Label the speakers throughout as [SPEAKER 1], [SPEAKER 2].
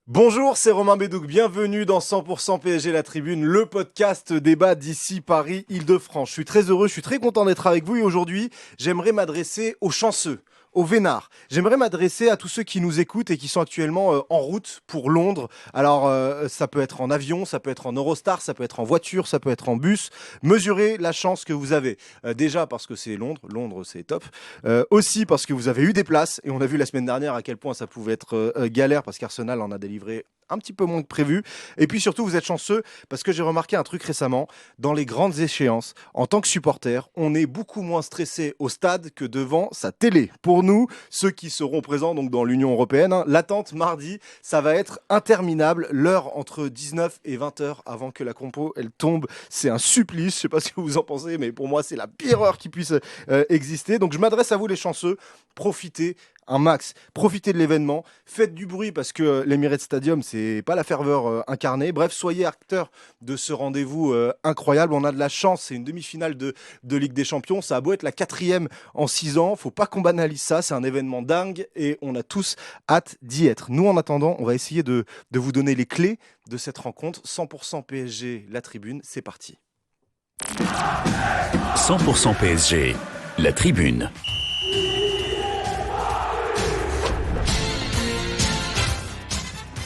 [SPEAKER 1] Bonjour, c'est Romain Bédouc, bienvenue dans 100% PSG La Tribune, le podcast débat d'ici Paris, Île-de-France. Je suis très heureux, je suis très content d'être avec vous et aujourd'hui, j'aimerais m'adresser aux chanceux, aux vénards. J'aimerais m'adresser à tous ceux qui nous écoutent et qui sont actuellement en route pour Londres. Alors, ça peut être en avion, ça peut être en Eurostar, ça peut être en voiture, ça peut être en bus. Mesurez la chance que vous avez. Déjà parce que c'est Londres, Londres c'est top. Aussi parce que vous avez eu des places et on a vu la semaine dernière à quel point ça pouvait être galère parce qu'Arsenal en a délivré un petit peu moins que prévu. Et puis surtout, vous êtes chanceux parce que j'ai remarqué un truc récemment. Dans les grandes échéances, en tant que supporter, on est beaucoup moins stressé au stade que devant sa télé. Pour nous, ceux qui seront présents donc dans l'Union européenne, l'attente mardi, ça va être interminable. L'heure entre 19 et 20 heures avant que la compo elle tombe, c'est un supplice. Je sais pas ce que vous en pensez, mais pour moi, c'est la pire heure qui puisse exister. Donc je m'adresse à vous les chanceux. Profitez un max. Profitez de l'événement, faites du bruit parce que l'Emirates Stadium, c'est pas la ferveur incarnée. Bref, soyez acteurs de ce rendez-vous incroyable. On a de la chance, c'est une demi-finale de Ligue des Champions. Ça a beau être la 4e en 6 ans, faut pas qu'on banalise ça. C'est un événement dingue et on a tous hâte d'y être. Nous, en attendant, on va essayer de vous donner les clés de cette rencontre. 100% PSG, la tribune, c'est parti.
[SPEAKER 2] 100% PSG, la tribune.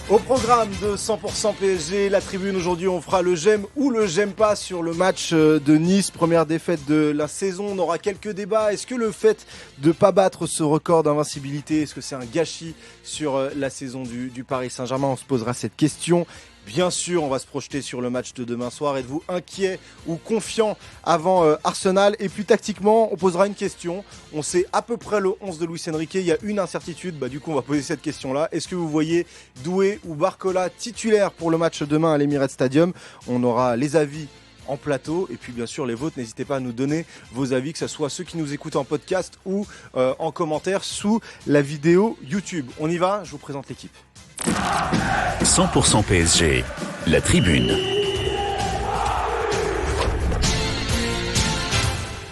[SPEAKER 1] Au programme de 100% PSG, la tribune, aujourd'hui on fera le j'aime ou le j'aime pas sur le match de Nice, première défaite de la saison. On aura quelques débats. Est-ce que le fait de ne pas battre ce record d'invincibilité, est-ce que c'est un gâchis sur la saison du Paris Saint-Germain? On se posera cette question. Bien sûr, on va se projeter sur le match de demain soir. Êtes-vous inquiet ou confiant avant Arsenal? Et puis tactiquement, on posera une question. On sait à peu près le 11 de Luis Enrique. Il y a une incertitude. Du coup, on va poser cette question-là. Est-ce que vous voyez Doué ou Barcola titulaire pour le match demain à l'Emirates Stadium? On aura les avis en plateau et puis bien sûr les vôtres. N'hésitez pas à nous donner vos avis, que ce soit ceux qui nous écoutent en podcast ou en commentaire sous la vidéo YouTube. On y va, je vous présente l'équipe.
[SPEAKER 2] 100% PSG, la tribune.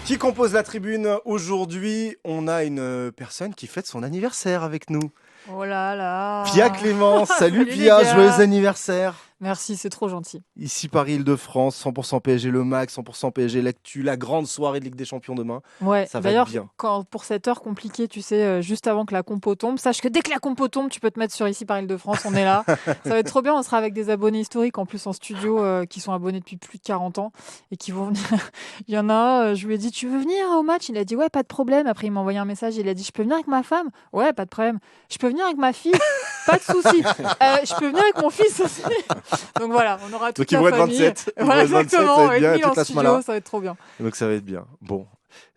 [SPEAKER 1] Qui compose la tribune aujourd'hui? On a une personne qui fête son anniversaire avec nous.
[SPEAKER 3] Oh là là.
[SPEAKER 1] Pia Clément, salut
[SPEAKER 3] Salut les
[SPEAKER 1] Pia,
[SPEAKER 3] gars.
[SPEAKER 1] joyeux anniversaire.
[SPEAKER 3] Merci, c'est trop gentil.
[SPEAKER 1] Ici Paris Île-de-France, 100% PSG le max, 100% PSG l'actu, la grande soirée de Ligue des Champions demain.
[SPEAKER 3] Ouais,
[SPEAKER 1] Ça va
[SPEAKER 3] d'ailleurs,
[SPEAKER 1] être bien.
[SPEAKER 3] pour cette heure compliquée, tu sais, juste avant que la compo tombe, sache que dès que la compo tombe, tu peux te mettre sur ici Paris Île-de-France, on est là. Ça va être trop bien, on sera avec des abonnés historiques en plus en studio qui sont abonnés depuis plus de 40 ans et qui vont venir. Il y en a un, je lui ai dit, tu veux venir au match? Il a dit, ouais, pas de problème. Après, il m'a envoyé un message, il a dit, je peux venir avec ma femme? Ouais, pas de problème. Je peux venir avec ma fille? Pas de souci. Je peux venir avec mon fils aussi. Donc voilà, on aura toute
[SPEAKER 1] Donc ils vont
[SPEAKER 3] la
[SPEAKER 1] être
[SPEAKER 3] famille.
[SPEAKER 1] 27.
[SPEAKER 3] Voilà,
[SPEAKER 1] Ils vont être 27,
[SPEAKER 3] exactement.
[SPEAKER 1] ça va
[SPEAKER 3] On va
[SPEAKER 1] être bien,
[SPEAKER 3] être mis
[SPEAKER 1] toute
[SPEAKER 3] en
[SPEAKER 1] la
[SPEAKER 3] studio,
[SPEAKER 1] smala.
[SPEAKER 3] ça va être trop bien.
[SPEAKER 1] Donc ça va être bien. Bon,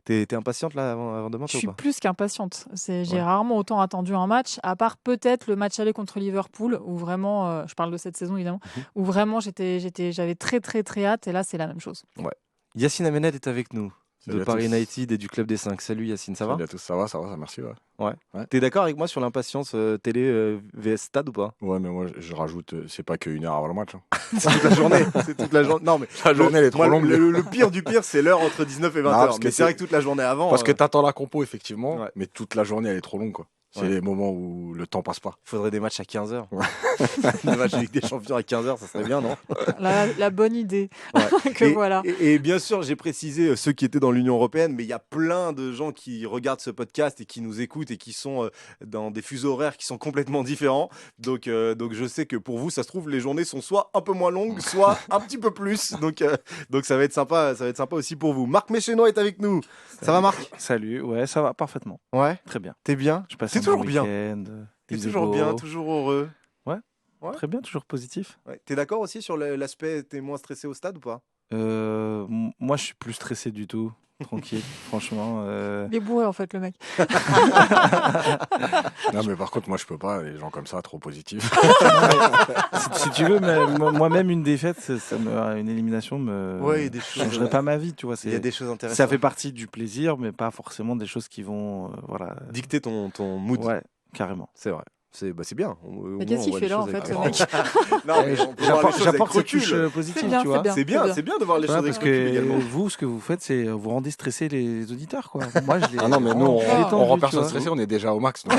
[SPEAKER 1] t'es impatiente là avant demain,
[SPEAKER 3] Je
[SPEAKER 1] toi,
[SPEAKER 3] suis
[SPEAKER 1] ou pas?
[SPEAKER 3] plus qu'impatiente. J'ai
[SPEAKER 1] Ouais.
[SPEAKER 3] rarement autant attendu un match, à part peut-être le match aller contre Liverpool, où vraiment, je parle de cette saison évidemment, où vraiment j'avais très très très hâte, et là c'est la même chose.
[SPEAKER 1] Ouais. Yacine Amened est avec nous,
[SPEAKER 4] Salut
[SPEAKER 1] de
[SPEAKER 4] à
[SPEAKER 1] Paris
[SPEAKER 4] tous.
[SPEAKER 1] United et du Club des 5. Salut Yacine, ça va?
[SPEAKER 4] Salut à tous, ça va, ça merci, ouais.
[SPEAKER 1] Ouais.
[SPEAKER 4] Ouais.
[SPEAKER 1] T'es d'accord avec moi sur l'impatience télé VS Stade ou pas?
[SPEAKER 4] Ouais, mais moi, je rajoute, c'est pas qu'une heure avant le match. Hein.
[SPEAKER 1] C'est toute la journée. C'est toute la journée. Non, mais
[SPEAKER 4] La journée, elle est trop
[SPEAKER 1] moi,
[SPEAKER 4] longue.
[SPEAKER 1] le pire du pire, c'est l'heure entre 19 et 20
[SPEAKER 4] Non,
[SPEAKER 1] heures.
[SPEAKER 4] parce que
[SPEAKER 1] Mais c'est vrai que toute la journée avant.
[SPEAKER 4] Parce que t'attends la compo, effectivement,
[SPEAKER 1] Ouais.
[SPEAKER 4] mais toute la journée, elle est trop longue, quoi. C'est
[SPEAKER 1] Ouais.
[SPEAKER 4] les moments où le temps passe pas.
[SPEAKER 1] Il faudrait des matchs à 15 heures.
[SPEAKER 4] Ouais.
[SPEAKER 1] Des matchs de Ligue des Champions à 15 heures, ça serait bien, non?
[SPEAKER 3] La bonne idée.
[SPEAKER 1] Ouais.
[SPEAKER 3] Que voilà.
[SPEAKER 1] Et bien sûr, j'ai précisé ceux qui étaient dans l'Union européenne, mais il y a plein de gens qui regardent ce podcast et qui nous écoutent et qui sont dans des fuseaux horaires qui sont complètement différents. Donc je sais que pour vous, ça se trouve, les journées sont soit un peu moins longues, soit un petit peu plus. Donc ça va être sympa, aussi pour vous. Marc Méchénois est avec nous. Ça va, Marc?
[SPEAKER 5] Salut, ouais, ça va parfaitement.
[SPEAKER 1] Ouais.
[SPEAKER 5] Très bien.
[SPEAKER 1] T'es bien?
[SPEAKER 5] Je passe
[SPEAKER 1] C'est
[SPEAKER 5] un
[SPEAKER 1] toujours
[SPEAKER 5] bon
[SPEAKER 1] bien.
[SPEAKER 5] week-end.
[SPEAKER 1] T'es
[SPEAKER 5] il faisait
[SPEAKER 1] toujours
[SPEAKER 5] beau.
[SPEAKER 1] bien, toujours heureux. Ouais.
[SPEAKER 5] Très bien, toujours positif.
[SPEAKER 1] Ouais. T'es d'accord aussi sur l'aspect, t'es moins stressé au stade ou pas?
[SPEAKER 5] Moi, je suis plus stressé du tout. Tranquille, franchement.
[SPEAKER 3] Il est bourré en fait, le mec.
[SPEAKER 4] Non, mais par contre, moi, je peux pas, les gens comme ça, trop positifs.
[SPEAKER 5] Si tu veux, mais moi-même, une défaite, une élimination me
[SPEAKER 1] Ouais, il y a des choses.
[SPEAKER 5] changerait pas ma vie, tu vois.
[SPEAKER 1] Il y a des choses intéressantes.
[SPEAKER 5] Ça fait partie du plaisir, mais pas forcément des choses qui vont, voilà.
[SPEAKER 1] Dicter ton mood.
[SPEAKER 5] Ouais, carrément.
[SPEAKER 1] C'est vrai. C'est bien.
[SPEAKER 3] Mais qu'est-ce qu'il fait là, en fait, ce mec?
[SPEAKER 1] Non, mais on peut voir les choses avec
[SPEAKER 5] J'apporte cette
[SPEAKER 1] recul.
[SPEAKER 5] touche positive,
[SPEAKER 3] C'est bien,
[SPEAKER 5] tu vois.
[SPEAKER 3] c'est bien.
[SPEAKER 1] C'est bien de voir les
[SPEAKER 5] Voilà,
[SPEAKER 1] choses
[SPEAKER 5] parce
[SPEAKER 1] avec recul
[SPEAKER 5] que
[SPEAKER 1] également.
[SPEAKER 5] vous, ce que vous faites, c'est vous rendez stressés les auditeurs, quoi. Moi, je les
[SPEAKER 4] Ah non, mais nous, on
[SPEAKER 5] détendu,
[SPEAKER 4] rend
[SPEAKER 5] tu
[SPEAKER 4] personne
[SPEAKER 5] vois.
[SPEAKER 4] stressé, on est déjà au max. donc.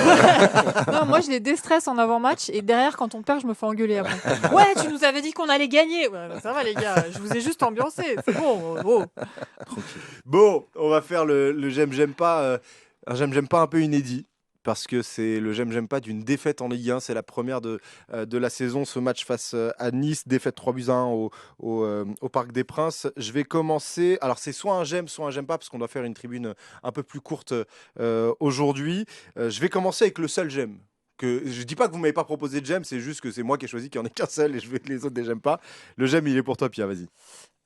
[SPEAKER 3] Non, moi, je les déstresse en avant-match et derrière, quand on perd, je me fais engueuler après. Ouais, tu nous avais dit qu'on allait gagner. Ouais, ça va, les gars, je vous ai juste ambiancé. C'est bon. Oh.
[SPEAKER 1] Bon, on va faire le j'aime pas, un j'aime pas un peu inédit. Parce que c'est le j'aime pas d'une défaite en Ligue 1. C'est la première de la saison. Ce match face à Nice, défaite 3-1 au Parc des Princes. Je vais commencer. Alors, c'est soit un j'aime pas, parce qu'on doit faire une tribune un peu plus courte aujourd'hui. Je vais commencer avec le seul j'aime. Je dis pas que vous m'avez pas proposé de j'aime, c'est juste que c'est moi qui ai choisi qu'il n'y en ait qu'un seul et je vais les autres des j'aime pas. Le j'aime, il est pour toi, Pia, vas-y.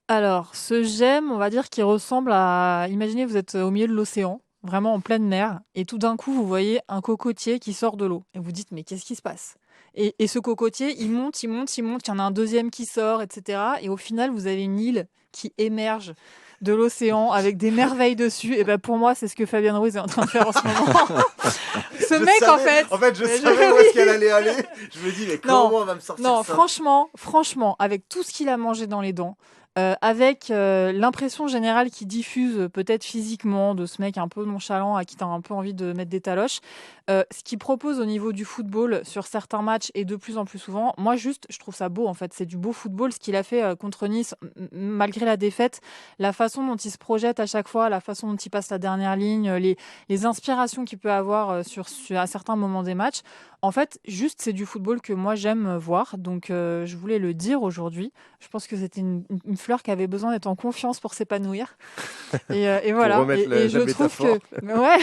[SPEAKER 3] Alors, ce j'aime, on va dire qu'il ressemble à... Imaginez, vous êtes au milieu de l'océan, vraiment en pleine mer, et tout d'un coup, vous voyez un cocotier qui sort de l'eau. Et vous dites, mais qu'est-ce qui se passe? Et ce cocotier, il monte, il y en a un deuxième qui sort, etc. Et au final, vous avez une île qui émerge de l'océan avec des merveilles dessus. Et ben pour moi, c'est ce que Fabian Ruiz est en train de faire en ce moment. Ce mec, en fait...
[SPEAKER 1] je
[SPEAKER 3] Mais
[SPEAKER 1] savais où
[SPEAKER 3] oui.
[SPEAKER 1] est-ce qu'elle allait aller. Je me dis, mais
[SPEAKER 3] Non,
[SPEAKER 1] comment on va me sortir
[SPEAKER 3] Non,
[SPEAKER 1] ça
[SPEAKER 3] franchement, avec tout ce qu'il a mangé dans les dents, avec l'impression générale qu'il diffuse peut-être physiquement de ce mec un peu nonchalant à qui tu as un peu envie de mettre des taloches, ce qu'il propose au niveau du football sur certains matchs et de plus en plus souvent, moi juste, je trouve ça beau en fait. C'est du beau football ce qu'il a fait contre Nice, malgré la défaite, la façon dont il se projette à chaque fois, la façon dont il passe la dernière ligne, les inspirations qu'il peut avoir à certains moments des matchs. En fait, juste, c'est du football que moi j'aime voir. Donc, je voulais le dire aujourd'hui. Je pense que c'était une fleur qui avait besoin d'être en confiance pour s'épanouir. Et voilà.
[SPEAKER 1] remettre la
[SPEAKER 3] je trouve
[SPEAKER 1] métaphore.
[SPEAKER 3] que. Ouais.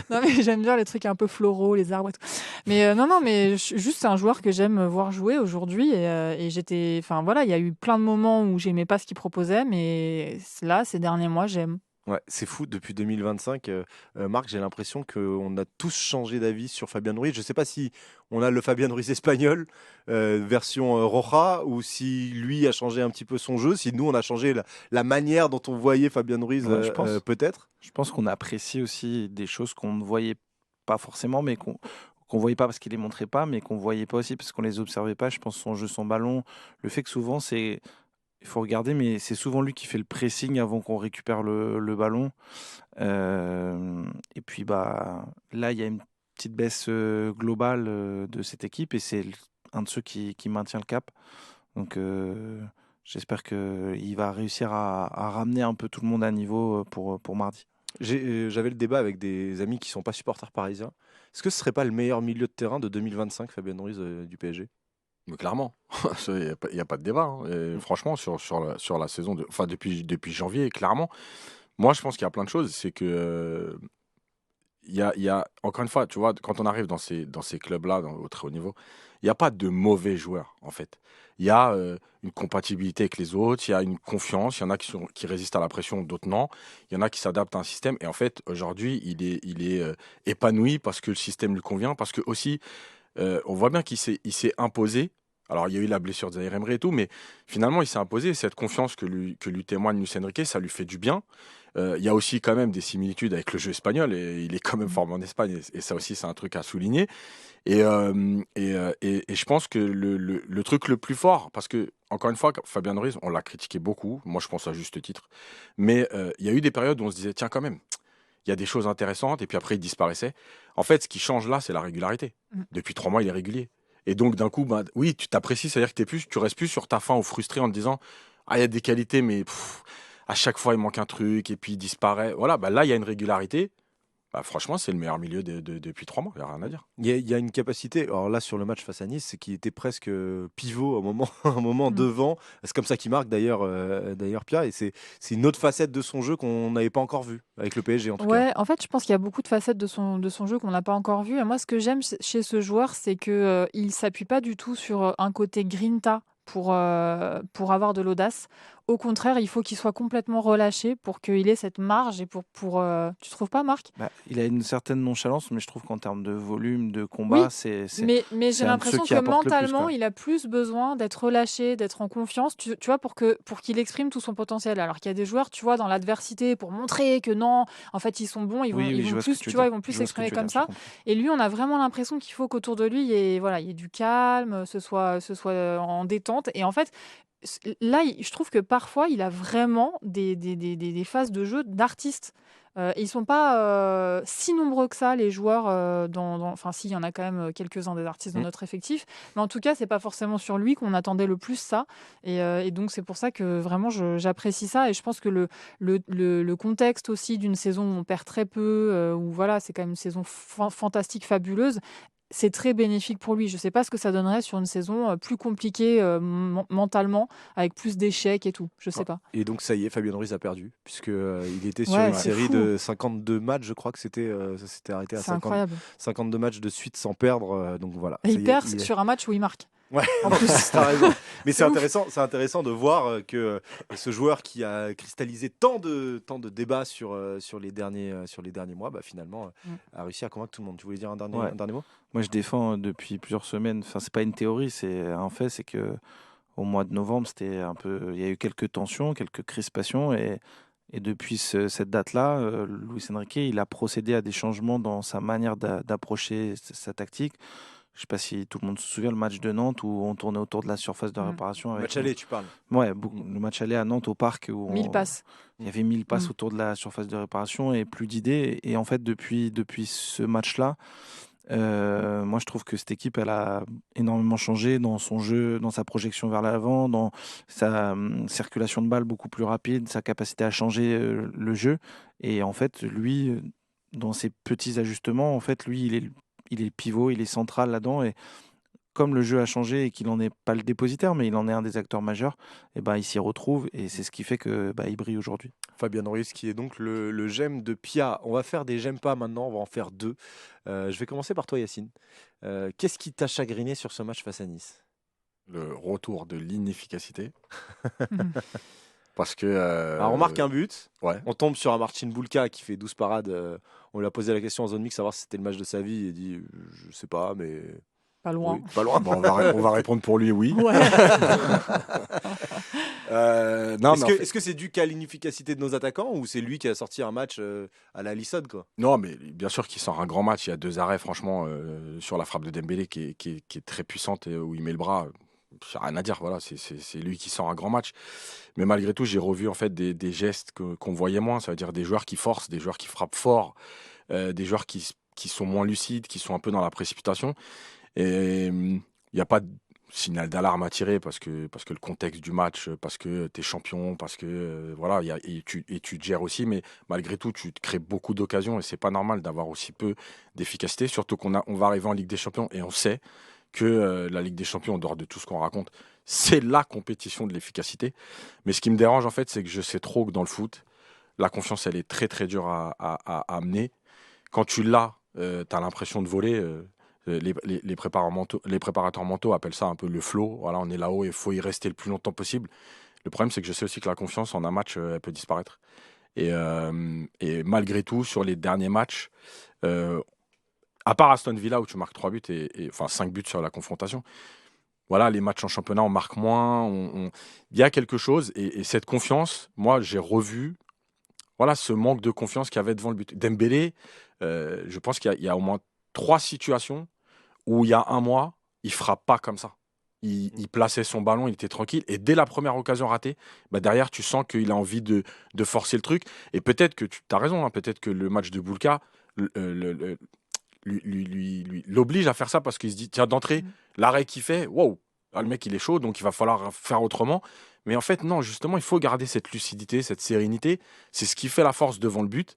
[SPEAKER 3] Non, mais j'aime bien les trucs un peu floraux, les arbres et tout. Mais non, mais juste, c'est un joueur que j'aime voir jouer aujourd'hui. Et j'étais. Enfin, voilà, il y a eu plein de moments où j'aimais pas ce qu'il proposait. Mais là, ces derniers mois, j'aime.
[SPEAKER 1] Ouais, c'est fou, depuis 2025, Marc, j'ai l'impression qu'on a tous changé d'avis sur Fabian Ruiz. Je ne sais pas si on a le Fabian Ruiz espagnol, version Roja, ou si lui a changé un petit peu son jeu, si nous on a changé la manière dont on voyait Fabian Ruiz,
[SPEAKER 5] Ouais, je pense.
[SPEAKER 1] peut-être.
[SPEAKER 5] Je pense qu'on apprécie aussi des choses qu'on ne voyait pas forcément, mais qu'on voyait pas parce qu'il les montrait pas, mais qu'on voyait pas aussi parce qu'on les observait pas. Je pense son jeu, son ballon, le fait que souvent il faut regarder, mais c'est souvent lui qui fait le pressing avant qu'on récupère le ballon. Et puis là, il y a une petite baisse globale de cette équipe et c'est un de ceux qui maintient le cap. Donc j'espère qu'il va réussir à ramener un peu tout le monde à niveau pour mardi.
[SPEAKER 1] J'avais le débat avec des amis qui sont pas supporters parisiens. Est-ce que ce serait pas le meilleur milieu de terrain de 2025, Fabian Ruiz, du PSG?
[SPEAKER 4] Mais clairement, il n'y a pas de débat. Hein. Et franchement, sur la saison, enfin depuis janvier, clairement, moi je pense qu'il y a plein de choses. C'est que, encore une fois, tu vois, quand on arrive dans ces clubs-là, au très haut niveau, il n'y a pas de mauvais joueurs, en fait. Il y a une compatibilité avec les autres, il y a une confiance, il y en a qui résistent à la pression, d'autres non. Il y en a qui s'adaptent à un système. Et en fait, aujourd'hui, il est épanoui parce que le système lui convient, parce que aussi, on voit bien il s'est imposé. Alors, il y a eu la blessure de Zaïre Emery et tout, mais finalement, il s'est imposé. Cette confiance que lui témoigne Luis Enrique, ça lui fait du bien. Il y a aussi quand même des similitudes avec le jeu espagnol, et il est quand même formé en Espagne, et ça aussi, c'est un truc à souligner. Et je pense que le truc le plus fort, parce que, encore une fois, Fabian Ruiz, on l'a critiqué beaucoup, moi je pense à juste titre, mais il y a eu des périodes où on se disait, tiens, quand même, il y a des choses intéressantes, et puis après, il disparaissait. En fait, ce qui change là, c'est la régularité. Depuis 3 mois, il est régulier. Et donc, d'un coup, oui, tu t'apprécies, c'est-à-dire que tu restes plus sur ta faim ou frustré en te disant, ah, il y a des qualités, mais à chaque fois, il manque un truc, et puis il disparaît. Voilà, là, il y a une régularité. Franchement, c'est le meilleur milieu depuis 3 mois, il n'y a rien à dire.
[SPEAKER 1] Il y a une capacité, alors là sur le match face à Nice, c'est qu'il était presque pivot un moment devant. C'est comme ça qu'il marque d'ailleurs Pia, et c'est une autre facette de son jeu qu'on n'avait pas encore vu avec le PSG en tout cas.
[SPEAKER 3] Ouais, en fait, je pense qu'il y a beaucoup de facettes de son jeu qu'on n'a pas encore vues. Et moi, ce que j'aime chez ce joueur, c'est qu'il ne s'appuie pas du tout sur un côté grinta pour avoir de l'audace. au contraire, il faut qu'il soit complètement relâché pour qu'il ait cette marge et tu trouves pas, Marc?
[SPEAKER 5] Il a une certaine nonchalance, mais je trouve qu'en termes de volume, de combat,
[SPEAKER 3] Oui,
[SPEAKER 5] c'est
[SPEAKER 3] mais j'ai
[SPEAKER 5] c'est un de ceux
[SPEAKER 3] l'impression
[SPEAKER 5] qui
[SPEAKER 3] que
[SPEAKER 5] apporte le plus,
[SPEAKER 3] mentalement,
[SPEAKER 5] quoi.
[SPEAKER 3] il a plus besoin d'être relâché, d'être en confiance, tu vois, pour qu'il exprime tout son potentiel. Alors qu'il y a des joueurs, tu vois, dans l'adversité, pour montrer que non, en fait, ils sont bons,
[SPEAKER 5] Oui,
[SPEAKER 3] ils
[SPEAKER 5] je
[SPEAKER 3] vont
[SPEAKER 5] vois ce que
[SPEAKER 3] plus,
[SPEAKER 5] tu veux
[SPEAKER 3] tu vois,
[SPEAKER 5] dire.
[SPEAKER 3] ils vont plus
[SPEAKER 5] Je vois ce que
[SPEAKER 3] s'exprimer
[SPEAKER 5] tu veux
[SPEAKER 3] comme
[SPEAKER 5] dire, j'ai
[SPEAKER 3] ça.
[SPEAKER 5] compris.
[SPEAKER 3] Et lui, on a vraiment l'impression qu'il faut qu'autour de lui, il y ait du calme, ce soit en détente. Et en fait, là, je trouve que parfois, il a vraiment des phases de jeu d'artiste. Ils sont pas si nombreux que ça, les joueurs. Enfin, si, il y en a quand même quelques-uns des artistes dans
[SPEAKER 1] Mm.
[SPEAKER 3] notre effectif. Mais en tout cas, c'est pas forcément sur lui qu'on attendait le plus ça. Et donc, c'est pour ça que vraiment, j'apprécie ça. Et je pense que le contexte aussi d'une saison où on perd très peu, où voilà, c'est quand même une saison fantastique, fabuleuse. C'est très bénéfique pour lui. Je ne sais pas ce que ça donnerait sur une saison plus compliquée mentalement, avec plus d'échecs et tout. Je ne sais pas.
[SPEAKER 1] Et donc ça y est, Fabien Ruiz a perdu, puisque il était sur
[SPEAKER 3] Ouais,
[SPEAKER 1] une
[SPEAKER 3] c'est
[SPEAKER 1] série
[SPEAKER 3] fou.
[SPEAKER 1] de 52 matchs, je crois que ça s'était arrêté à
[SPEAKER 3] C'est incroyable.
[SPEAKER 1] 52 matchs de suite sans perdre. Donc voilà,
[SPEAKER 3] Et
[SPEAKER 1] ça
[SPEAKER 3] il
[SPEAKER 1] y est,
[SPEAKER 3] perd
[SPEAKER 1] il est-
[SPEAKER 3] sur un match où il marque.
[SPEAKER 1] Ouais,
[SPEAKER 3] En plus.
[SPEAKER 1] t'as raison. Mais
[SPEAKER 3] C'est ouf.
[SPEAKER 1] c'est intéressant de voir que ce joueur qui a cristallisé tant de débats sur les derniers mois, bah, finalement, a réussi à convaincre tout le monde. Tu voulais dire
[SPEAKER 5] Ouais.
[SPEAKER 1] un dernier mot?
[SPEAKER 5] Moi, je défends depuis plusieurs semaines. Enfin, c'est pas une théorie, c'est un fait. C'est que au mois de novembre, c'était un peu. Il y a eu quelques tensions, quelques crispations, et depuis cette date-là, Luis Enrique, il a procédé à des changements dans sa manière d'approcher sa tactique. Je sais pas si tout le monde se souvient le match de Nantes où on tournait autour de la surface de réparation avec
[SPEAKER 1] Match aller, tu parles.
[SPEAKER 5] le match aller à Nantes au parc où
[SPEAKER 3] 1000 passes.
[SPEAKER 5] il y avait 1000 passes
[SPEAKER 3] Mm.
[SPEAKER 5] autour de la surface de réparation et plus d'idées. Et en fait, depuis ce match-là, moi, je trouve que cette équipe, elle a énormément changé dans son jeu, dans sa projection vers l'avant, dans sa circulation de balle beaucoup plus rapide, sa capacité à changer le jeu. Et en fait, lui, dans ses petits ajustements, en fait, lui, il est pivot, il est central là-dedans. Et comme le jeu a changé et qu'il n'en est pas le dépositaire, mais il en est un des acteurs majeurs, et ben, il s'y retrouve. Et c'est ce qui fait que il brille aujourd'hui.
[SPEAKER 1] Fabien Ruiz qui est donc le j'aime de Pia. On va faire des j'aime pas maintenant, on va en faire deux. Je vais commencer par toi, Yacine. Qu'est-ce qui t'a chagriné sur ce match face à Nice?
[SPEAKER 4] Le retour de l'inefficacité.
[SPEAKER 3] Mhm.
[SPEAKER 4] Parce que.
[SPEAKER 1] Alors, on marque un but,
[SPEAKER 4] Ouais.
[SPEAKER 1] on tombe sur un Marcin Bulka qui fait 12 parades. On lui a posé la question en zone mix, savoir si c'était le match de sa vie. Il dit je sais pas, mais.
[SPEAKER 3] Pas loin.
[SPEAKER 1] Oui, pas loin.
[SPEAKER 4] Bon, on va répondre pour lui, oui.
[SPEAKER 3] Ouais.
[SPEAKER 4] Non,
[SPEAKER 1] Est-ce
[SPEAKER 4] mais
[SPEAKER 1] que est-ce que c'est dû qu'à l'inefficacité de nos attaquants ou c'est lui qui a sorti un match à la Alisson, quoi?
[SPEAKER 4] Non, mais bien sûr qu'il sort un grand match. Il y a 2 arrêts, franchement, sur la frappe de Dembélé qui est très puissante et où il met le bras. J'ai rien à dire, voilà, c'est lui qui sort un grand match. Mais malgré tout, j'ai revu en fait des gestes qu'on voyait moins. Ça veut dire des joueurs qui forcent, des joueurs qui frappent fort, des joueurs qui sont moins lucides, qui sont un peu dans la précipitation. Et il n'y a pas de signal d'alarme à tirer parce que le contexte du match, parce que tu es champion, parce que voilà, et tu te gères aussi. Mais malgré tout, tu te crées beaucoup d'occasions et c'est pas normal d'avoir aussi peu d'efficacité. Surtout on va arriver en Ligue des Champions et on sait que la Ligue des Champions, en dehors de tout ce qu'on raconte, c'est la compétition de l'efficacité. Mais ce qui me dérange, en fait, c'est que je sais trop que dans le foot, la confiance, elle est très, très dure à amener. Quand tu l'as, tu as l'impression de voler. Les préparateurs mentaux appellent ça un peu le flow. Voilà, on est là-haut et il faut y rester le plus longtemps possible. Le problème, c'est que je sais aussi que la confiance en un match, elle peut disparaître. Et malgré tout, sur les derniers matchs, à part Aston Villa où tu marques 3 buts enfin 5 buts sur la confrontation, voilà, les matchs en championnat, on marque moins. Il y a quelque chose. Et cette confiance, moi, j'ai revu voilà, ce manque de confiance qu'il y avait devant le but. Dembélé, je pense qu'il y a au moins 3 situations où il y a un mois, il frappe pas comme ça. Il plaçait son ballon, il était tranquille. Et dès la première occasion ratée, derrière, tu sens qu'il a envie de forcer le truc. Et peut-être que tu as raison, hein, peut-être que le match de Boulka l'oblige à faire ça parce qu'il se dit, tiens, d'entrée, l'arrêt qu'il fait, wow, le mec, il est chaud, donc il va falloir faire autrement. Mais en fait, non, justement, il faut garder cette lucidité, cette sérénité. C'est ce qui fait la force devant le but.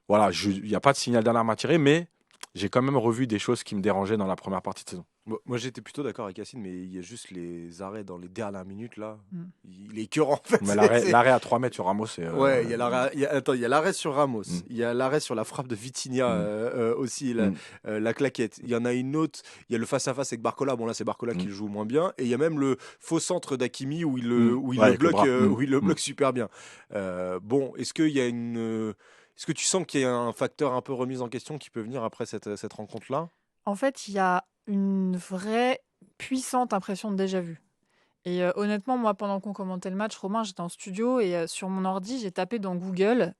[SPEAKER 4] Voilà, il n'y a pas de signal d'alarme à tirer, mais j'ai quand même revu des choses qui me dérangeaient dans la première partie de saison.
[SPEAKER 1] Moi, j'étais plutôt d'accord avec Yacine, mais il y a juste les arrêts dans les dernières minutes là.
[SPEAKER 3] Mm.
[SPEAKER 1] Il est écœurant en fait.
[SPEAKER 4] Mais l'arrêt à 3 mètres sur Ramos, c'est.
[SPEAKER 1] Ouais, il y a l'arrêt sur Ramos,
[SPEAKER 4] Mm.
[SPEAKER 1] il y a l'arrêt sur la frappe de Vitinha aussi,
[SPEAKER 4] Mm.
[SPEAKER 1] la claquette. Il y en a une autre, il y a le face-à-face avec Barcola. Bon, là, c'est Barcola qui
[SPEAKER 4] Mm.
[SPEAKER 1] le joue moins bien. Et il y a même le faux centre d'Hakimi où il
[SPEAKER 4] Mm.
[SPEAKER 1] où il
[SPEAKER 4] Ouais,
[SPEAKER 1] le
[SPEAKER 4] avec le
[SPEAKER 1] bloque,
[SPEAKER 4] bras.
[SPEAKER 1] où il le
[SPEAKER 4] Mm.
[SPEAKER 1] bloque super bien. Bon, est-ce qu'il y a est-ce que tu sens qu'il y a un facteur un peu remise en question qui peut venir après cette rencontre-là?
[SPEAKER 3] En fait, il y a une vraie puissante impression de déjà-vu. Et honnêtement, moi, pendant qu'on commentait le match, Romain, j'étais en studio et sur mon ordi, j'ai tapé dans Google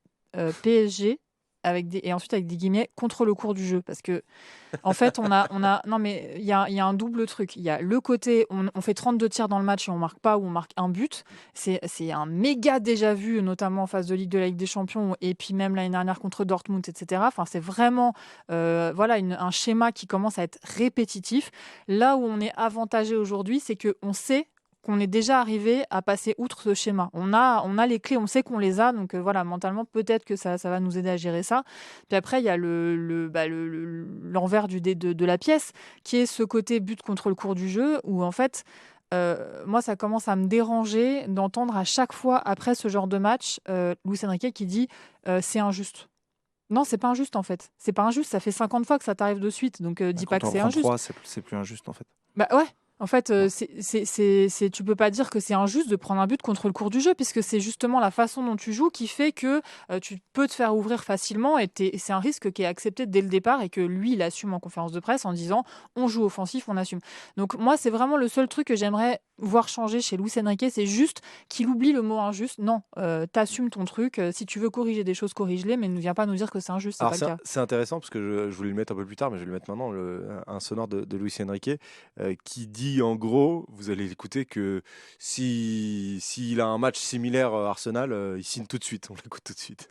[SPEAKER 3] PSG et ensuite avec des guillemets contre le cours du jeu. Parce que, en fait, non, mais il y a un double truc. Il y a le côté, on fait 32 tirs dans le match et on marque pas ou on marque un but. C'est un méga déjà vu, notamment en phase de Ligue de la Ligue des Champions et puis même l'année dernière contre Dortmund, etc. Enfin, c'est vraiment voilà, un schéma qui commence à être répétitif. Là où on est avantagé aujourd'hui, c'est qu'on sait qu'on est déjà arrivé à passer outre ce schéma. On a les clés, on sait qu'on les a, donc voilà, mentalement, peut-être que ça va nous aider à gérer ça. Puis après, il y a l'envers de la pièce, qui est ce côté but contre le cours du jeu, où en fait, moi, ça commence à me déranger d'entendre à chaque fois, après ce genre de match, Luis Enrique qui dit c'est injuste. Non, c'est pas injuste en fait. C'est pas injuste, ça fait 50 fois que ça t'arrive de suite, donc dis pas que c'est injuste.
[SPEAKER 5] 3, c'est plus injuste en fait.
[SPEAKER 3] Bah ouais. En fait, tu peux pas dire que c'est injuste de prendre un but contre le cours du jeu, puisque c'est justement la façon dont tu joues qui fait que tu peux te faire ouvrir facilement et c'est un risque qui est accepté dès le départ et que lui, il assume en conférence de presse en disant on joue offensif, on assume. Donc moi, c'est vraiment le seul truc que j'aimerais voir changer chez Luis Enrique, c'est juste qu'il oublie le mot injuste. Non, t'assumes ton truc. Si tu veux corriger des choses, corrige-les, mais ne viens pas nous dire que c'est injuste, c'est
[SPEAKER 1] Alors
[SPEAKER 3] pas le cas.
[SPEAKER 1] c'est intéressant parce que je voulais le mettre un peu plus tard, mais je vais le mettre maintenant, un sonore de Luis Enrique qui dit en gros, vous allez l'écouter, que s'il a un match similaire à Arsenal, il signe tout de suite. On l'écoute tout de suite.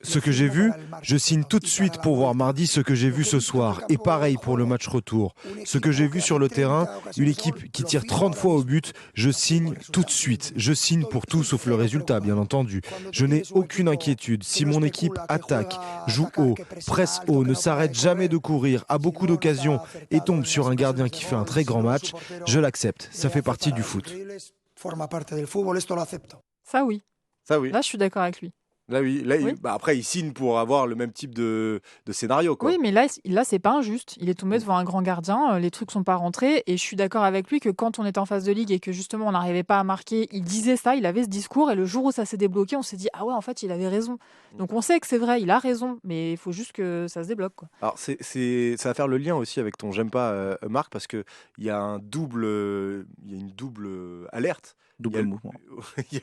[SPEAKER 6] Ce que j'ai vu, je signe tout de suite pour voir mardi ce que j'ai vu ce soir. Et pareil pour le match retour. Ce que j'ai vu sur le terrain, une équipe qui tire 30 fois au but, je signe tout de suite. Je signe pour tout sauf le résultat, bien entendu. Je n'ai aucune inquiétude. Si mon équipe attaque, joue haut, presse haut, ne s'arrête jamais de courir, a beaucoup d'occasions et tombe sur un gardien qui fait un très grand match, je l'accepte. Ça fait partie du foot.
[SPEAKER 3] Ça oui.
[SPEAKER 1] Ça oui.
[SPEAKER 3] Là, je suis d'accord avec lui.
[SPEAKER 1] Là oui.
[SPEAKER 3] Oui.
[SPEAKER 1] Après il signe pour avoir le même type de scénario, quoi.
[SPEAKER 3] Oui, mais là, c'est pas injuste. Il est tombé devant un grand gardien, les trucs sont pas rentrés. Et je suis d'accord avec lui que quand on était en phase de ligue et que justement on n'arrivait pas à marquer, il disait ça, il avait ce discours. Et le jour où ça s'est débloqué, on s'est dit ah ouais, en fait, il avait raison. Donc on sait que c'est vrai, il a raison, mais il faut juste que ça se débloque, quoi.
[SPEAKER 1] Alors ça va faire le lien aussi avec ton j'aime pas, Marc, parce que il y a une double alerte.
[SPEAKER 5] Double mouvement.
[SPEAKER 1] Il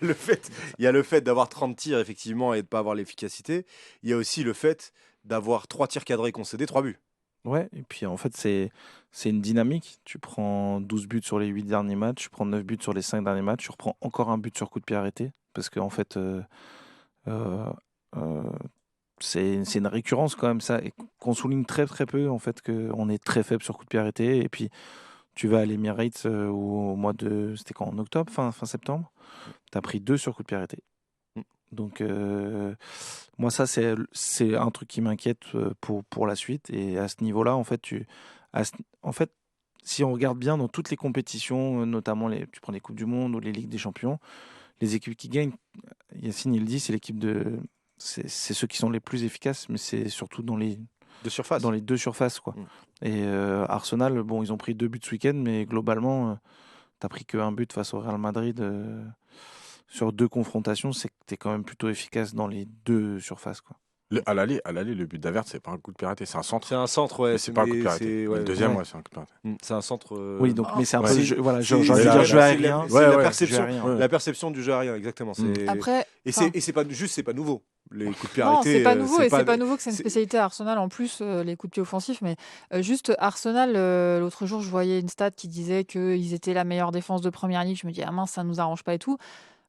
[SPEAKER 1] y a le fait d'avoir 30 tirs effectivement et de pas avoir l'efficacité. Il y a aussi le fait d'avoir 3 tirs cadrés concédés, 3 buts.
[SPEAKER 5] Ouais, et puis en fait, c'est une dynamique. Tu prends 12 buts sur les 8 derniers matchs, tu prends 9 buts sur les 5 derniers matchs, tu reprends encore un but sur coup de pied arrêté. Parce qu'en fait, c'est une récurrence quand même, ça, et qu'on souligne très très peu, en fait, qu'on est très faible sur coup de pied arrêté. Et puis, tu vas à l'Emirates au mois de... C'était quand? En octobre, fin septembre? Tu as pris 2 sur coup de pied arrêté. Donc, moi, ça, c'est un truc qui m'inquiète pour la suite. Et à ce niveau-là, en fait, si on regarde bien dans toutes les compétitions, notamment tu prends les Coupes du Monde ou les Ligues des Champions, les équipes qui gagnent, Yacine, il le dit, c'est ceux qui sont les plus efficaces, mais c'est surtout dans les deux surfaces, quoi. Et Arsenal, bon, ils ont pris 2 buts ce week-end, mais globalement, t'as pris que 1 but face au Real Madrid sur 2 confrontations, c'est que t'es quand même plutôt efficace dans les 2 surfaces, quoi.
[SPEAKER 4] À l'aller, le but d'Avert, c'est pas un coup de pied arrêté, c'est un centre.
[SPEAKER 1] C'est un centre, ouais.
[SPEAKER 4] Mais c'est pas un coup de pied arrêté. Le deuxième, ouais, c'est un coup de pied arrêté.
[SPEAKER 1] C'est un centre.
[SPEAKER 5] Oui, donc, mais c'est un peu.
[SPEAKER 1] c'est-
[SPEAKER 5] Voilà,
[SPEAKER 1] c'est-
[SPEAKER 5] j'ai envie de
[SPEAKER 1] c'est
[SPEAKER 5] dire
[SPEAKER 1] la-
[SPEAKER 5] jeu aérien.
[SPEAKER 1] c'est la
[SPEAKER 5] Jeu
[SPEAKER 1] perception,
[SPEAKER 5] aérien.
[SPEAKER 1] la perception du jeu aérien, exactement.
[SPEAKER 3] Après,
[SPEAKER 1] Et c'est pas juste, c'est pas nouveau. Les coups de pied
[SPEAKER 3] non,
[SPEAKER 1] arrêtés.
[SPEAKER 3] c'est pas nouveau, et c'est pas nouveau que c'est une
[SPEAKER 1] c'est-
[SPEAKER 3] spécialité à Arsenal en plus, les coups de pied offensifs. Mais juste Arsenal, l'autre jour, je voyais une stat qui disait qu'ils étaient la meilleure défense de première ligue. Je me dis, ah mince, ça nous arrange pas et tout.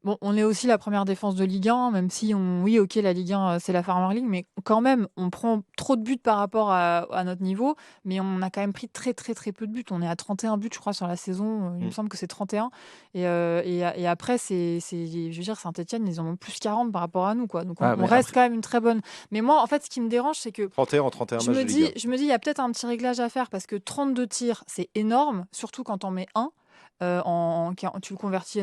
[SPEAKER 3] Bon, on est aussi la première défense de Ligue 1, même si oui, ok, la Ligue 1, c'est la Farmer League, mais quand même, on prend trop de buts par rapport à notre niveau, mais on a quand même pris très, très, très peu de buts. On est à 31 buts, je crois, sur la saison. Il me semble que c'est 31. Et après, je veux dire, Saint-Etienne, ils en ont plus 40 par rapport à nous, quoi. Donc, on reste quand même une très bonne. Mais moi, en fait, ce qui me dérange, c'est que
[SPEAKER 1] 31 en 31 matchs de Ligue 1.
[SPEAKER 3] je me dis, il y a peut-être un petit réglage à faire parce que 32 tirs, c'est énorme, surtout quand on met un. Tu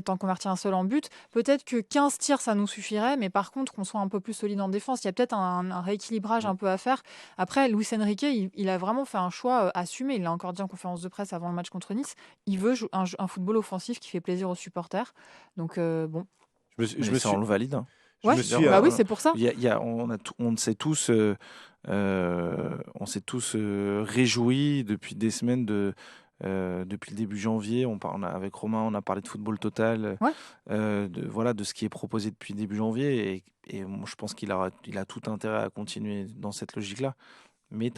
[SPEAKER 3] t'en convertis un seul en but. Peut-être que 15 tirs, ça nous suffirait, mais par contre, qu'on soit un peu plus solide en défense, il y a peut-être un rééquilibrage un peu à faire. Après, Luis Enrique, il a vraiment fait un choix assumé. Il l'a encore dit en conférence de presse avant le match contre Nice. Il veut un football offensif qui fait plaisir aux supporters. Donc, bon.
[SPEAKER 5] On le valide. Hein.
[SPEAKER 3] Ouais, oui, c'est pour ça.
[SPEAKER 5] On s'est tous, réjouis depuis des semaines depuis le début janvier. Avec Romain, on a parlé de football total, de ce qui est proposé depuis début janvier. Et moi, je pense qu'il a tout intérêt à continuer dans cette logique-là. Mais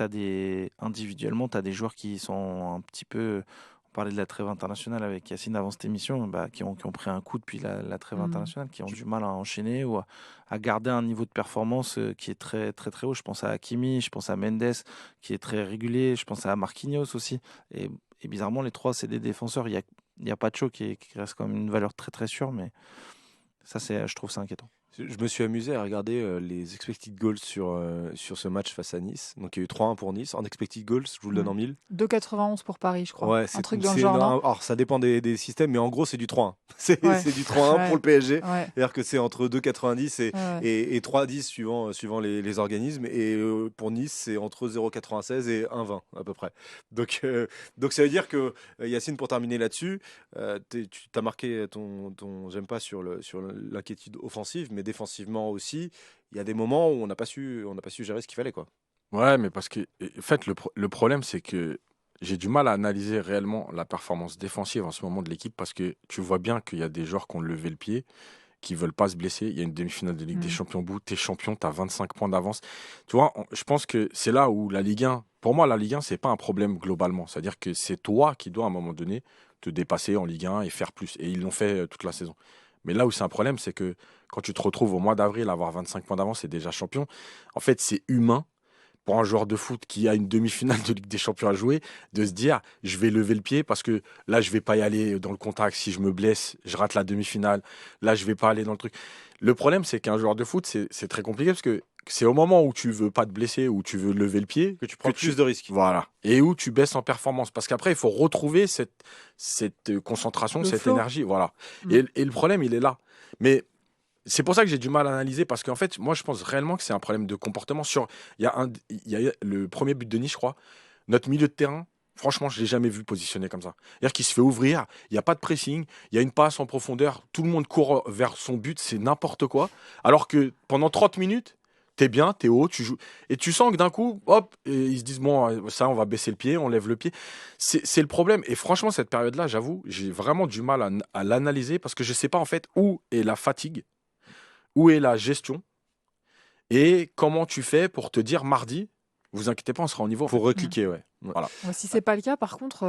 [SPEAKER 5] individuellement, tu as des joueurs qui sont un petit peu. On parlait de la trêve internationale avec Yacine avant cette émission, qui ont pris un coup depuis la trêve internationale, qui ont du mal à enchaîner ou à garder un niveau de performance qui est très, très, très haut. Je pense à Hakimi, je pense à Mendes, qui est très régulier, je pense à Marquinhos aussi. Et bizarrement, les trois, c'est des défenseurs. Il y a Pacho qui reste quand même une valeur très, très sûre, mais ça, je trouve ça inquiétant.
[SPEAKER 1] Je me suis amusé à regarder les expected goals sur ce match face à Nice. Donc il y a eu 3-1 pour Nice. En expected goals, je vous le donne en 1000.
[SPEAKER 3] 2,91 pour Paris, je crois.
[SPEAKER 1] Ouais,
[SPEAKER 3] un truc dans le genre.
[SPEAKER 1] Alors ça dépend des systèmes, mais en gros c'est du 3-1. C'est du 3-1 pour le PSG.
[SPEAKER 3] Ouais.
[SPEAKER 1] C'est-à-dire que c'est entre 2,90 et 3,10 suivant les organismes. Et pour Nice, c'est entre 0,96 et 1,20 à peu près. Donc ça veut dire que Yacine, pour terminer là-dessus, tu as marqué ton j'aime pas sur l'inquiétude offensive, mais défensivement aussi, il y a des moments où on n'a pas su gérer ce qu'il fallait, quoi.
[SPEAKER 4] Ouais, mais parce que, en fait, le problème, c'est que j'ai du mal à analyser réellement la performance défensive en ce moment de l'équipe parce que tu vois bien qu'il y a des joueurs qui ont levé le pied, qui veulent pas se blesser. Il y a une demi-finale de Ligue des Champions au bout, t'es champion, t'as 25 points d'avance. Tu vois, je pense que c'est là où la Ligue 1, pour moi, la Ligue 1, c'est pas un problème globalement. C'est-à-dire que c'est toi qui dois, à un moment donné, te dépasser en Ligue 1 et faire plus. Et ils l'ont fait toute la saison. Mais là où c'est un problème, c'est que quand tu te retrouves au mois d'avril à avoir 25 points d'avance et déjà champion, en fait, c'est humain pour un joueur de foot qui a une demi-finale de Ligue des Champions à jouer, de se dire je vais lever le pied parce que là je vais pas y aller dans le contact. Si je me blesse, je rate la demi-finale. Là je vais pas aller dans le truc. Le problème c'est qu'un joueur de foot c'est très compliqué parce que c'est au moment où tu veux pas te blesser, où tu veux lever le pied
[SPEAKER 1] que tu prends plus de risques.
[SPEAKER 4] Voilà. Et où tu baisses en performance parce qu'après il faut retrouver cette concentration, cette énergie. Voilà. Et le problème il est là. Mais c'est pour ça que j'ai du mal à analyser parce qu'en fait, moi, je pense réellement que c'est un problème de comportement. Il y a le premier but de Nice, je crois. Notre milieu de terrain, franchement, je ne l'ai jamais vu positionné comme ça. C'est-à-dire qu'il se fait ouvrir, il n'y a pas de pressing, il y a une passe en profondeur, tout le monde court vers son but, c'est n'importe quoi. Alors que pendant 30 minutes, t'es bien, t'es haut, tu joues. Et tu sens que d'un coup, hop, ils se disent, bon, ça, on va baisser le pied, on lève le pied. C'est le problème. Et franchement, cette période-là, j'avoue, j'ai vraiment du mal à l'analyser parce que je ne sais pas en fait où est la fatigue. Où est la gestion et comment tu fais pour te dire mardi, vous inquiétez pas, on sera au niveau.
[SPEAKER 1] Pour recliquer, ouais.
[SPEAKER 4] Voilà.
[SPEAKER 3] Si c'est pas le cas, par contre,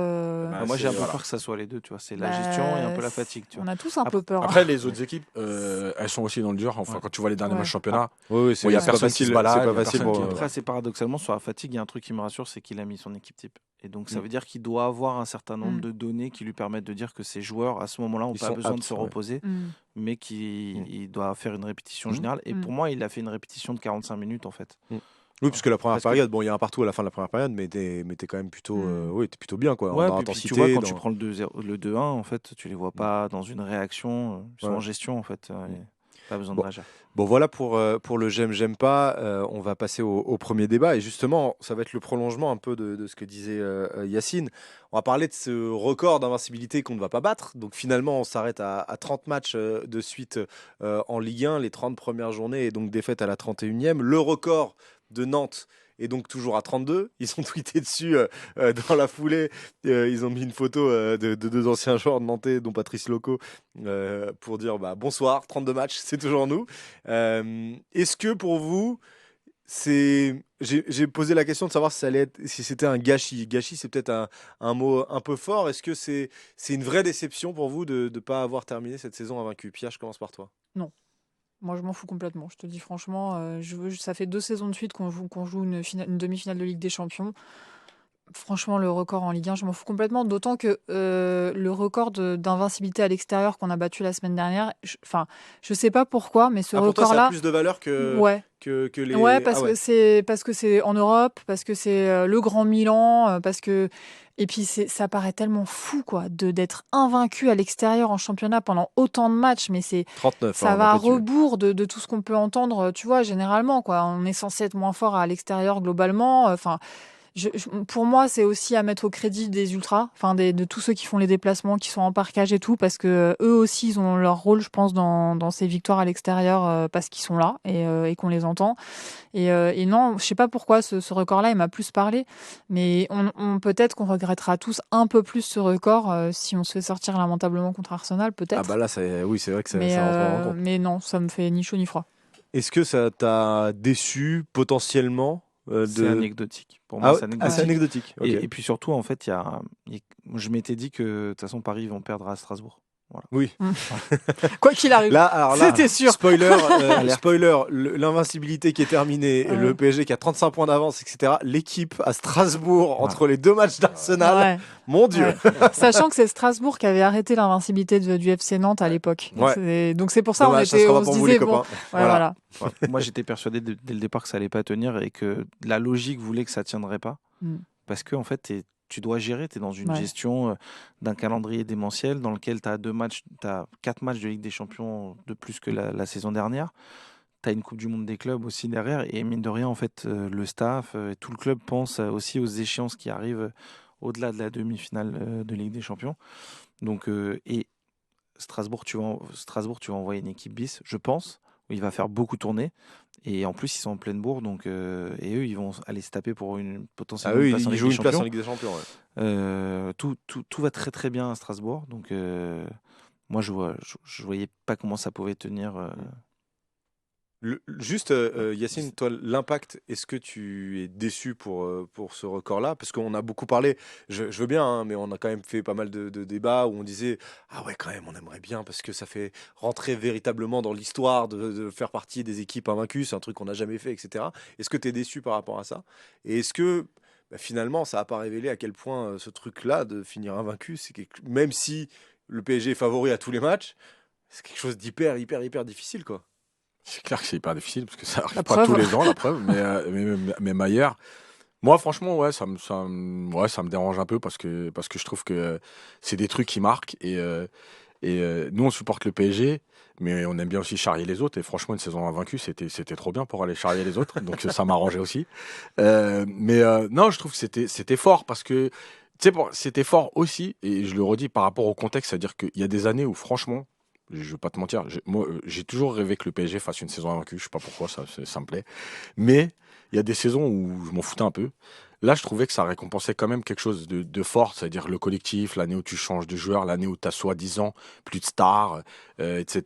[SPEAKER 5] moi j'ai un peu peur que ça soit les deux, tu vois. C'est la gestion et un peu la fatigue, tu vois.
[SPEAKER 3] On a tous un peu peur.
[SPEAKER 4] Après, les autres équipes, elles sont aussi dans le dur. Enfin, quand tu vois les derniers matchs championnat,
[SPEAKER 1] il
[SPEAKER 4] y a personne qui se balade.
[SPEAKER 1] C'est pas facile.
[SPEAKER 5] Après, c'est paradoxalement sur la fatigue, il y a un truc qui me rassure, c'est qu'il a mis son équipe type. Et donc, ça veut dire qu'il doit avoir un certain nombre de données qui lui permettent de dire que ces joueurs, à ce moment-là, n'ont pas besoin de se reposer, mais qu'il doit faire une répétition générale. Et pour moi, il a fait une répétition de 45 minutes, en fait.
[SPEAKER 1] Oui, puisque la première période, bon, il y a un partout à la fin de la première période, mais t'es quand même plutôt, t'es plutôt bien, quoi.
[SPEAKER 5] Ouais,
[SPEAKER 1] en
[SPEAKER 5] puis
[SPEAKER 1] intensité.
[SPEAKER 5] Tu vois, quand tu prends le 2-1, en fait, tu les vois pas dans une réaction, ils sont en gestion, en fait. Pas besoin de réagir.
[SPEAKER 1] Bon, voilà pour le j'aime pas. On va passer au premier débat. Et justement, ça va être le prolongement un peu de ce que disait Yacine. On va parler de ce record d'invincibilité qu'on ne va pas battre. Donc finalement, on s'arrête à 30 matchs de suite en Ligue 1, les 30 premières journées, et donc défaite à la 31e. Le record de Nantes est donc toujours à 32. Ils ont tweeté dessus dans la foulée. Ils ont mis une photo de deux anciens joueurs de Nantais, dont Patrice Loco, pour dire bonsoir, 32 matchs, c'est toujours nous. Est-ce que pour vous, J'ai posé la question de savoir si c'était un gâchis. Gâchis, c'est peut-être un mot un peu fort. Est-ce que c'est une vraie déception pour vous de ne pas avoir terminé cette saison invaincue? Pierre, je commence par toi.
[SPEAKER 3] Non. Moi, je m'en fous complètement. Je te dis franchement, ça fait 2 saisons de suite qu'on joue une demi-finale de Ligue des Champions. Franchement, le record en Ligue 1, je m'en fous complètement. D'autant que le record d'invincibilité à l'extérieur qu'on a battu la semaine dernière, je sais pas pourquoi, mais ce
[SPEAKER 1] Pour toi, ça a
[SPEAKER 3] record-là,
[SPEAKER 1] plus de valeur que,
[SPEAKER 3] ouais.
[SPEAKER 1] que les.
[SPEAKER 3] Ouais, parce
[SPEAKER 1] Ah ouais.
[SPEAKER 3] que c'est en Europe, parce que c'est le Grand Milan, parce que et puis ça paraît tellement fou quoi d'être invaincu à l'extérieur en championnat pendant autant de matchs, mais
[SPEAKER 1] 39.
[SPEAKER 3] ça va à rebours de tout ce qu'on peut entendre, tu vois, généralement quoi. On est censé être moins fort à l'extérieur globalement, enfin. Pour moi, c'est aussi à mettre au crédit des ultras, de tous ceux qui font les déplacements, qui sont en parkage et tout, parce que eux aussi, ils ont leur rôle, je pense, dans ces victoires à l'extérieur, parce qu'ils sont là et qu'on les entend. Et non, je sais pas pourquoi ce record-là, il m'a plus parlé, mais peut-être qu'on regrettera tous un peu plus ce record si on se fait sortir lamentablement contre Arsenal, peut-être.
[SPEAKER 1] Ah bah là, oui, c'est vrai que ça
[SPEAKER 3] mais,
[SPEAKER 1] rentre en compte.
[SPEAKER 3] mais non, ça me fait ni chaud ni froid.
[SPEAKER 1] Est-ce que ça t'a déçu potentiellement
[SPEAKER 5] C'est anecdotique. Pour moi, c'est anecdotique.
[SPEAKER 1] c'est anecdotique. Okay.
[SPEAKER 5] Et puis surtout, en fait, je m'étais dit que de toute façon, Paris vont perdre à Strasbourg. Voilà.
[SPEAKER 1] Oui.
[SPEAKER 3] Quoi qu'il arrive.
[SPEAKER 1] Là,
[SPEAKER 3] c'était sûr.
[SPEAKER 1] Spoiler, l'invincibilité qui est terminée, le PSG qui a 35 points d'avance, etc. L'équipe à Strasbourg entre les 2 matchs d'Arsenal. Mon Dieu.
[SPEAKER 3] Sachant que c'est Strasbourg qui avait arrêté l'invincibilité du FC Nantes à l'époque.
[SPEAKER 1] Ouais.
[SPEAKER 3] Donc c'est pour ça
[SPEAKER 1] on se disait bon.
[SPEAKER 3] Voilà.
[SPEAKER 5] Moi, j'étais persuadé dès le départ que ça allait pas tenir et que la logique voulait que ça tiendrait pas, parce que en fait, tu dois gérer, tu es dans une gestion d'un calendrier démentiel dans lequel tu as 4 matchs de Ligue des Champions de plus que la saison dernière. Tu as une Coupe du Monde des clubs aussi derrière. Et mine de rien, en fait, le staff et tout le club pense aussi aux échéances qui arrivent au-delà de la demi-finale de Ligue des Champions. Donc, et Strasbourg, tu vas envoyer une équipe bis, je pense, où il va faire beaucoup tourner. Et en plus, ils sont en pleine bourre, et eux, ils vont aller se taper pour une potentielle place en Ligue des Champions.
[SPEAKER 1] Ils jouent une place en Ligue des Champions. Ouais.
[SPEAKER 5] Tout va très très bien à Strasbourg, donc moi je voyais pas comment ça pouvait tenir.
[SPEAKER 1] Juste, Yacine, toi, l'impact, est-ce que tu es déçu pour ce record-là? Parce qu'on a beaucoup parlé, je veux bien, hein, mais on a quand même fait pas mal de débats où on disait « Ah ouais, quand même, on aimerait bien parce que ça fait rentrer véritablement dans l'histoire de faire partie des équipes invaincues, c'est un truc qu'on n'a jamais fait, etc. » Est-ce que tu es déçu par rapport à ça? Et est-ce que finalement, ça n'a pas révélé à quel point ce truc-là de finir invaincu, même si le PSG est favori à tous les matchs, c'est quelque chose d'hyper, hyper, hyper difficile, quoi.
[SPEAKER 4] C'est clair que c'est hyper difficile parce que ça n'arrive pas tous les ans, la preuve. Mais Maillard, moi, franchement, ça me dérange un peu parce que je trouve que c'est des trucs qui marquent. Et nous, on supporte le PSG, mais on aime bien aussi charrier les autres. Et franchement, une saison invaincue, c'était trop bien pour aller charrier les autres. Donc ça m'arrangeait aussi. Non, je trouve que c'était fort parce que c'était fort aussi. Et je le redis par rapport au contexte, c'est-à-dire qu'il y a des années où, franchement, je vais pas te mentir, moi j'ai toujours rêvé que le PSG fasse une saison invaincue, je sais pas pourquoi, ça me plaît. Mais il y a des saisons où je m'en foutais un peu. Là, je trouvais que ça récompensait quand même quelque chose de fort, c'est-à-dire le collectif, l'année où tu changes de joueur, l'année où tu as soi-disant plus de stars, etc.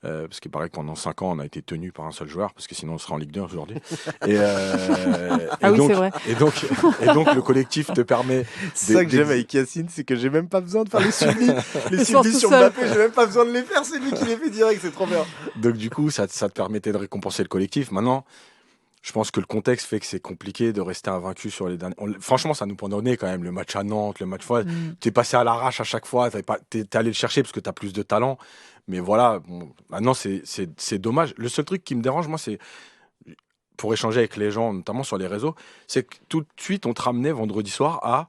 [SPEAKER 4] Parce qu'il paraît que pendant 5 ans, on a été tenu par un seul joueur, parce que sinon on serait en Ligue 2 aujourd'hui.
[SPEAKER 3] Oui, c'est vrai.
[SPEAKER 4] Et donc le collectif te permet...
[SPEAKER 1] C'est ça que j'aime avec Yacine, c'est que j'ai même pas besoin de faire les suivis. Les suivis sur Mbappé, j'ai même pas besoin de les faire, c'est lui qui les fait direct, c'est trop bien.
[SPEAKER 4] Donc du coup, ça te permettait de récompenser le collectif. Maintenant, je pense que le contexte fait que c'est compliqué de rester invaincu sur les derniers. Franchement, ça nous pendonnait quand même le match à Nantes, le match. Tu es passé à l'arrache à chaque fois, t'es allé le chercher parce que tu as plus de talent. Mais voilà, maintenant c'est dommage. Le seul truc qui me dérange, moi, c'est pour échanger avec les gens, notamment sur les réseaux, c'est que tout de suite on te ramenait vendredi soir à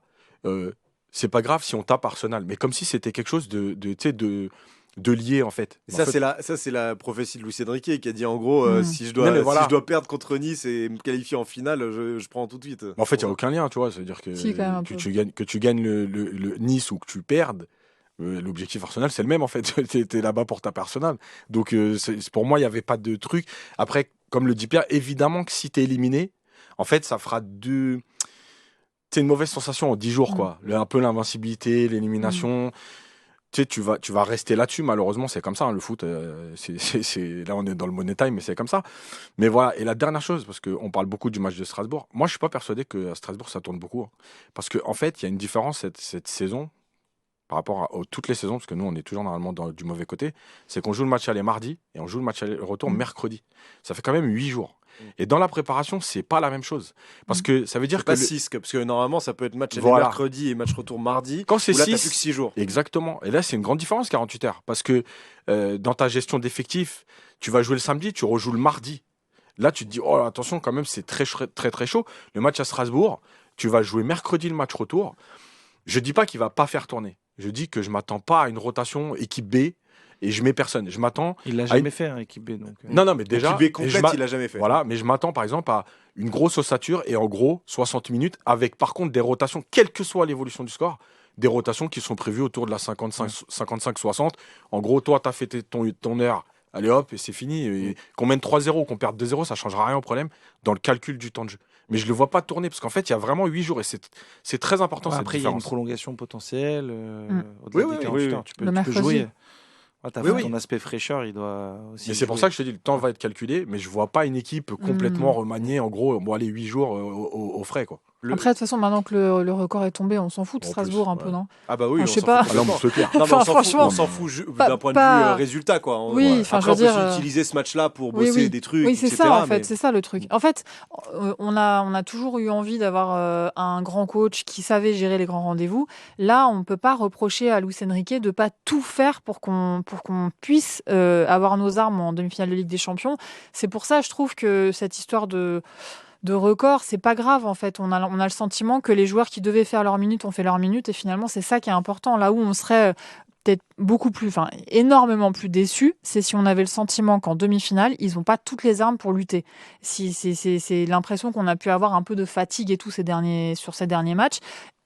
[SPEAKER 4] c'est pas grave si on tape Arsenal, mais comme si c'était quelque chose de lié en fait.
[SPEAKER 1] Ça c'est la prophétie de Luis Enrique qui a dit en gros si je dois perdre contre Nice et me qualifier en finale, je prends tout de suite.
[SPEAKER 4] En fait, il y a aucun lien, tu vois, c'est-à-dire que tu gagnes le Nice ou que tu perdes, l'objectif Arsenal c'est le même en fait. T'es là-bas pour taper Arsenal. Donc pour moi, il y avait pas de truc. Après, comme le dit Pierre, évidemment que si t'es éliminé, en fait, ça fera c'est une mauvaise sensation en 10 jours quoi. Un peu l'invincibilité, l'élimination. tu sais, tu vas rester là-dessus, malheureusement, c'est comme ça, hein, le foot. Là, on est dans le money time, mais c'est comme ça. Mais voilà, et la dernière chose, parce qu'on parle beaucoup du match de Strasbourg, moi, je suis pas persuadé qu'à Strasbourg, ça tourne beaucoup, hein. Parce qu'en fait, il y a une différence cette saison par rapport à toutes les saisons, parce que nous, on est toujours normalement du mauvais côté, c'est qu'on joue le match aller mardi et on joue le match aller retour mercredi. Ça fait quand même 8 jours. Et dans la préparation, c'est pas la même chose. Parce que ça veut dire
[SPEAKER 1] C'est
[SPEAKER 4] que.
[SPEAKER 1] pas 6, parce que normalement, ça peut être match aller
[SPEAKER 4] Voilà.
[SPEAKER 1] mercredi et match retour mardi.
[SPEAKER 4] Quand c'est
[SPEAKER 1] où là, t'as
[SPEAKER 4] 6,
[SPEAKER 1] plus que 6 jours.
[SPEAKER 4] Exactement. Et là, c'est une grande différence, 48 heures. Parce que dans ta gestion d'effectifs, tu vas jouer le samedi, tu rejoues le mardi. Là, tu te dis, oh, attention, quand même, c'est très, très, très chaud. Le match à Strasbourg, tu vas jouer mercredi le match retour. Je dis pas qu'il va pas faire tourner. Je dis que je m'attends pas à une rotation équipe B et je mets personne. Je m'attends.
[SPEAKER 5] Il l'a
[SPEAKER 4] à
[SPEAKER 5] jamais fait, hein, équipe B. Donc,
[SPEAKER 4] Non, mais déjà.
[SPEAKER 1] Équipe B complète, il a jamais fait.
[SPEAKER 4] Voilà, mais je m'attends par exemple à une grosse ossature et en gros 60 minutes avec par contre des rotations, quelle que soit l'évolution du score, des rotations qui sont prévues autour de la 55-60. En gros, toi, tu as fait ton heure. Allez hop, et c'est fini. Et qu'on mène 3-0 ou qu'on perde 2-0, ça ne changera rien au problème dans le calcul du temps de jeu. Mais je ne le vois pas tourner parce qu'en fait, il y a vraiment 8 jours et c'est très important. cette
[SPEAKER 5] après, il y a une
[SPEAKER 4] différence.
[SPEAKER 5] prolongation potentielle.
[SPEAKER 1] Oui,
[SPEAKER 5] Au-delà des
[SPEAKER 1] oui,
[SPEAKER 5] 48 heures, tu peux
[SPEAKER 3] mercredi.
[SPEAKER 5] jouer. Ouais,
[SPEAKER 1] Oui, oui.
[SPEAKER 5] ton aspect fraîcheur, il doit aussi.
[SPEAKER 4] Et c'est pour
[SPEAKER 5] jouer.
[SPEAKER 4] ça que je te dis, le temps va être calculé, mais je vois pas une équipe complètement remaniée. En gros, bon, allez, 8 jours au frais, quoi.
[SPEAKER 3] Après, de toute façon, maintenant que le record est tombé, on s'en fout de
[SPEAKER 4] En
[SPEAKER 3] Strasbourg
[SPEAKER 4] plus,
[SPEAKER 3] un peu,
[SPEAKER 4] ouais.
[SPEAKER 3] non?
[SPEAKER 1] Ah bah oui,
[SPEAKER 3] Enfin,
[SPEAKER 1] on
[SPEAKER 3] je sais
[SPEAKER 1] s'en
[SPEAKER 3] pas.
[SPEAKER 1] fout
[SPEAKER 4] Ah non, mais
[SPEAKER 1] complètement.
[SPEAKER 4] c'est clair.
[SPEAKER 1] Non, mais
[SPEAKER 3] Enfin, franchement,
[SPEAKER 1] on s'en fout
[SPEAKER 3] pas-
[SPEAKER 1] d'un point de
[SPEAKER 3] pas-
[SPEAKER 1] vue résultat, quoi.
[SPEAKER 3] Oui, enfin,
[SPEAKER 1] Après,
[SPEAKER 3] je veux
[SPEAKER 1] on peut
[SPEAKER 3] dire,
[SPEAKER 1] utiliser ce match-là pour
[SPEAKER 3] oui,
[SPEAKER 1] bosser
[SPEAKER 3] oui.
[SPEAKER 1] des trucs,
[SPEAKER 3] Oui, c'est
[SPEAKER 1] etc.
[SPEAKER 3] ça, en fait,
[SPEAKER 1] mais-
[SPEAKER 3] c'est ça le truc. En fait, on a toujours eu envie d'avoir un grand coach qui savait gérer les grands rendez-vous. Là, on ne peut pas reprocher à Luis Enrique de pas tout faire pour qu'on puisse avoir nos armes en demi-finale de Ligue des Champions. C'est pour ça, je trouve que cette histoire de record, c'est pas grave en fait. On a le sentiment que les joueurs qui devaient faire leurs minutes ont fait leurs minutes et finalement c'est ça qui est important. Là où on serait peut-être énormément plus déçus, c'est si on avait le sentiment qu'en demi-finale, ils n'ont pas toutes les armes pour lutter. C'est l'impression qu'on a pu avoir un peu de fatigue et tout sur ces derniers matchs.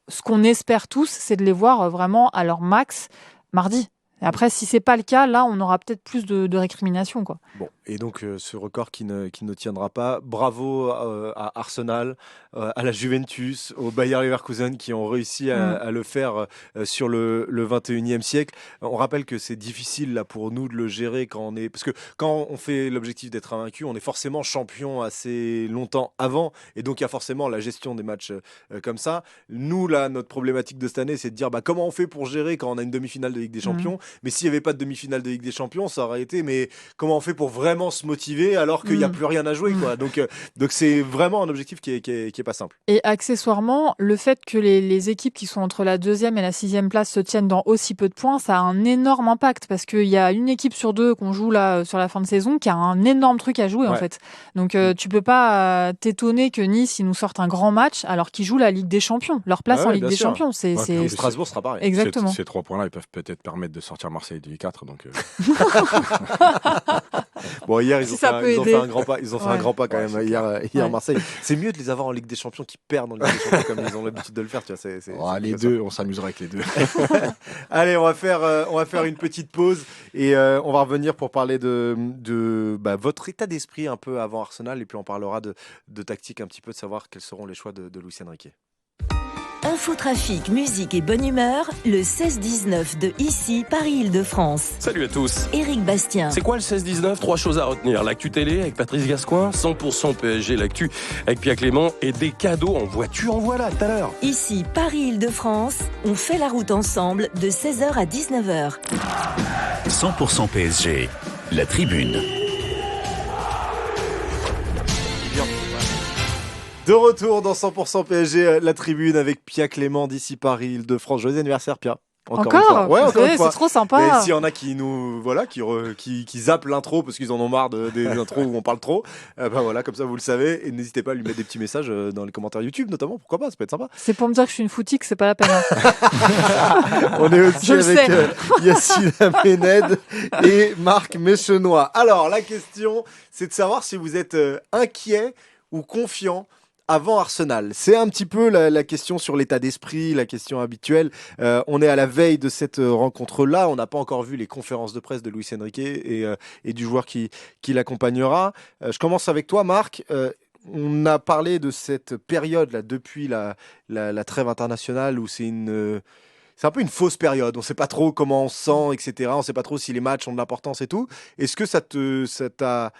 [SPEAKER 3] Ce qu'on espère tous, c'est de les voir vraiment à leur max mardi. Et après, si c'est pas le cas, là, on aura peut-être plus de récriminations, quoi.
[SPEAKER 1] Bon, et donc ce record qui ne tiendra pas. Bravo à Arsenal, à la Juventus, au Bayer Leverkusen qui ont réussi à le faire sur le 21e siècle. On rappelle que c'est difficile là pour nous de le gérer quand on est... Parce que quand on fait l'objectif d'être invaincu, on est forcément champion assez longtemps avant. Et donc il y a forcément la gestion des matchs comme ça. Nous, là, notre problématique de cette année, c'est de dire comment on fait pour gérer quand on a une demi-finale de Ligue des Champions. Mais s'il n'y avait pas de demi-finale de Ligue des Champions, ça aurait été... Mais comment on fait pour vraiment se motiver alors qu'il n'y a plus rien à jouer, quoi. Donc c'est vraiment un objectif qui est pas simple.
[SPEAKER 3] Et accessoirement, le fait que les équipes qui sont entre la 2e et la 6e place se tiennent dans aussi peu de points, ça a un énorme impact parce qu'il y a une équipe sur 2 qu'on joue là sur la fin de saison qui a un énorme truc à jouer en fait. Donc tu peux pas t'étonner que Nice ils nous sortent un grand match alors qu'ils jouent la Ligue des Champions. Leur place en Ligue des Champions, c'est
[SPEAKER 1] Et Strasbourg sera pareil.
[SPEAKER 3] Exactement.
[SPEAKER 4] Ces 3 points-là, ils peuvent peut-être permettre de sortir Marseille du 4. Donc,
[SPEAKER 1] Bon, hier, ils
[SPEAKER 3] Si
[SPEAKER 1] ont
[SPEAKER 3] ça peut
[SPEAKER 1] fait
[SPEAKER 3] aider.
[SPEAKER 1] un grand pas. Ils ont fait un grand pas quand même hier Marseille. C'est mieux de les avoir en Ligue des Champions qui perdent en Ligue des Champions comme ils ont l'habitude de le faire. Tu vois,
[SPEAKER 4] les deux, on s'amusera avec les deux.
[SPEAKER 1] Allez, on va faire une petite pause et on va revenir pour parler de votre état d'esprit un peu avant Arsenal et puis on parlera de tactique un petit peu, de savoir quels seront les choix de Luis Enrique.
[SPEAKER 7] Infotrafic, musique et bonne humeur, le 16-19 de ici, Paris-Île-de-France.
[SPEAKER 8] Salut à tous.
[SPEAKER 7] Éric Bastien.
[SPEAKER 8] C'est quoi le 16-19 ? 3 choses à retenir. L'actu télé avec Patrice Gascoin, 100% PSG, l'actu avec Pierre Clément et des cadeaux en voiture. En voilà tout à l'heure.
[SPEAKER 7] Ici, Paris-Île-de-France, on fait la route ensemble de 16h à 19h.
[SPEAKER 2] 100% PSG, la tribune.
[SPEAKER 1] De retour dans 100% PSG, la tribune avec Pia Clément d'ici Paris, Île-de-France. Joyeux anniversaire, Pia. Encore une fois. Ouais, encore une fois.
[SPEAKER 3] C'est trop sympa.
[SPEAKER 1] Mais s'il y en a qui qui zappent l'intro parce qu'ils en ont marre des intros où on parle trop, voilà, comme ça vous le savez. Et n'hésitez pas à lui mettre des petits messages dans les commentaires YouTube notamment. Pourquoi pas, ça peut être sympa.
[SPEAKER 3] C'est pour me dire que je suis une foutique, c'est pas la peine. Hein.
[SPEAKER 1] On est aussi
[SPEAKER 3] Je le
[SPEAKER 1] avec
[SPEAKER 3] sais.
[SPEAKER 1] Yacine Amened et Marc Méchenois. Alors la question, c'est de savoir si vous êtes inquiet ou confiant avant Arsenal. C'est un petit peu la question sur l'état d'esprit, la question habituelle. On est à la veille de cette rencontre-là. On n'a pas encore vu les conférences de presse de Luis Enrique et du joueur qui l'accompagnera. Je commence avec toi, Marc. On a parlé de cette période là depuis la trêve internationale où c'est C'est un peu une fausse période. On ne sait pas trop comment on se sent, etc. On ne sait pas trop si les matchs ont de l'importance et tout. Est-ce que ça t'a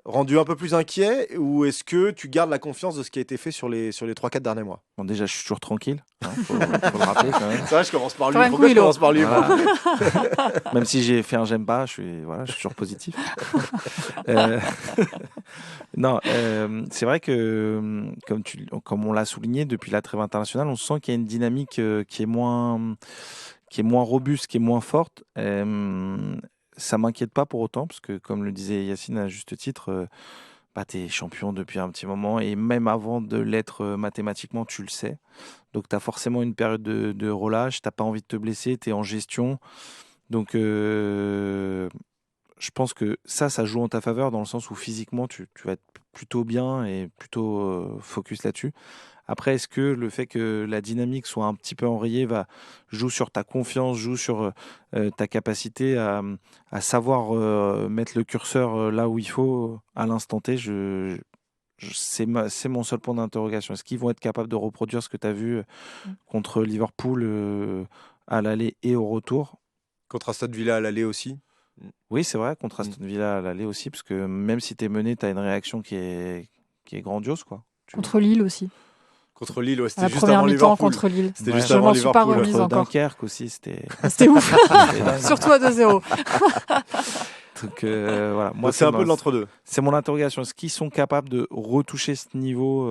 [SPEAKER 1] rendu un peu plus inquiet ou est-ce que tu gardes la confiance de ce qui a été fait sur les 3-4 derniers mois?
[SPEAKER 5] Bon, déjà, je suis toujours tranquille. Faut le rappeler quand même.
[SPEAKER 1] C'est vrai, je commence par lui.
[SPEAKER 3] Quand même,
[SPEAKER 1] Pourquoi je
[SPEAKER 3] Willow.
[SPEAKER 1] commence par lui moi
[SPEAKER 5] Voilà. Même si j'ai fait un j'aime pas, je suis toujours positif. Euh, non, c'est vrai que comme on l'a souligné depuis la trêve internationale, on sent qu'il y a une dynamique qui est moins robuste, qui est moins forte. Ça m'inquiète pas pour autant, parce que comme le disait Yacine à juste titre, tu es champion depuis un petit moment, et même avant de l'être mathématiquement, tu le sais. Donc tu as forcément une période de relâche, tu n'as pas envie de te blesser, tu es en gestion. Donc je pense que ça joue en ta faveur, dans le sens où physiquement, tu vas être plutôt bien et plutôt focus là-dessus. Après, est-ce que le fait que la dynamique soit un petit peu enrayée joue sur ta confiance, joue sur ta capacité à savoir mettre le curseur là où il faut à l'instant T? C'est mon seul point d'interrogation. Est-ce qu'ils vont être capables de reproduire ce que tu as vu contre Liverpool à l'aller et au retour?
[SPEAKER 1] Contre Aston Villa à l'aller aussi.
[SPEAKER 5] Oui, c'est vrai, contre Aston Villa à l'aller aussi, parce que même si tu es mené, tu as une réaction qui est grandiose, quoi.
[SPEAKER 3] Contre Lille aussi.
[SPEAKER 1] Contre Lille, ouais, c'était
[SPEAKER 3] La
[SPEAKER 1] juste
[SPEAKER 3] première
[SPEAKER 1] avant
[SPEAKER 3] mi-temps
[SPEAKER 1] Liverpool.
[SPEAKER 3] contre Lille.
[SPEAKER 1] C'était
[SPEAKER 5] Ouais.
[SPEAKER 1] juste
[SPEAKER 3] Je
[SPEAKER 1] avant
[SPEAKER 3] m'en suis pas
[SPEAKER 1] Liverpool.
[SPEAKER 3] remise
[SPEAKER 5] Contre
[SPEAKER 3] encore.
[SPEAKER 5] Dunkerque aussi, c'était
[SPEAKER 3] C'était ouf.
[SPEAKER 5] dingue.
[SPEAKER 3] Surtout à 2-0.
[SPEAKER 5] Donc voilà, moi
[SPEAKER 1] Donc, c'est un peu de l'entre-deux.
[SPEAKER 5] C'est mon interrogation. Est-ce qu'ils sont capables de retoucher ce niveau,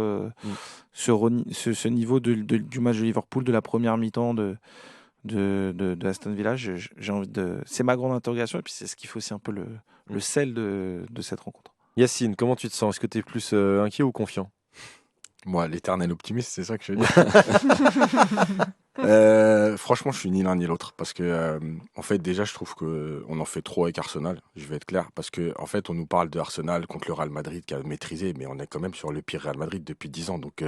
[SPEAKER 5] ce niveau du match de Liverpool, de la première mi-temps de Aston Villa? J'ai envie c'est ma grande interrogation, et puis c'est ce qui fait aussi un peu le sel de cette rencontre.
[SPEAKER 1] Yacine, comment tu te sens? Est-ce que tu es plus inquiet ou confiant?
[SPEAKER 4] Moi, l'éternel optimiste, c'est ça que je veux dire. Franchement, je suis ni l'un ni l'autre, parce que en fait, déjà, je trouve que on en fait trop avec Arsenal. Je vais être clair, parce que en fait, on nous parle de Arsenal contre le Real Madrid qui a maîtrisé, mais on est quand même sur le pire Real Madrid depuis 10 ans. Donc,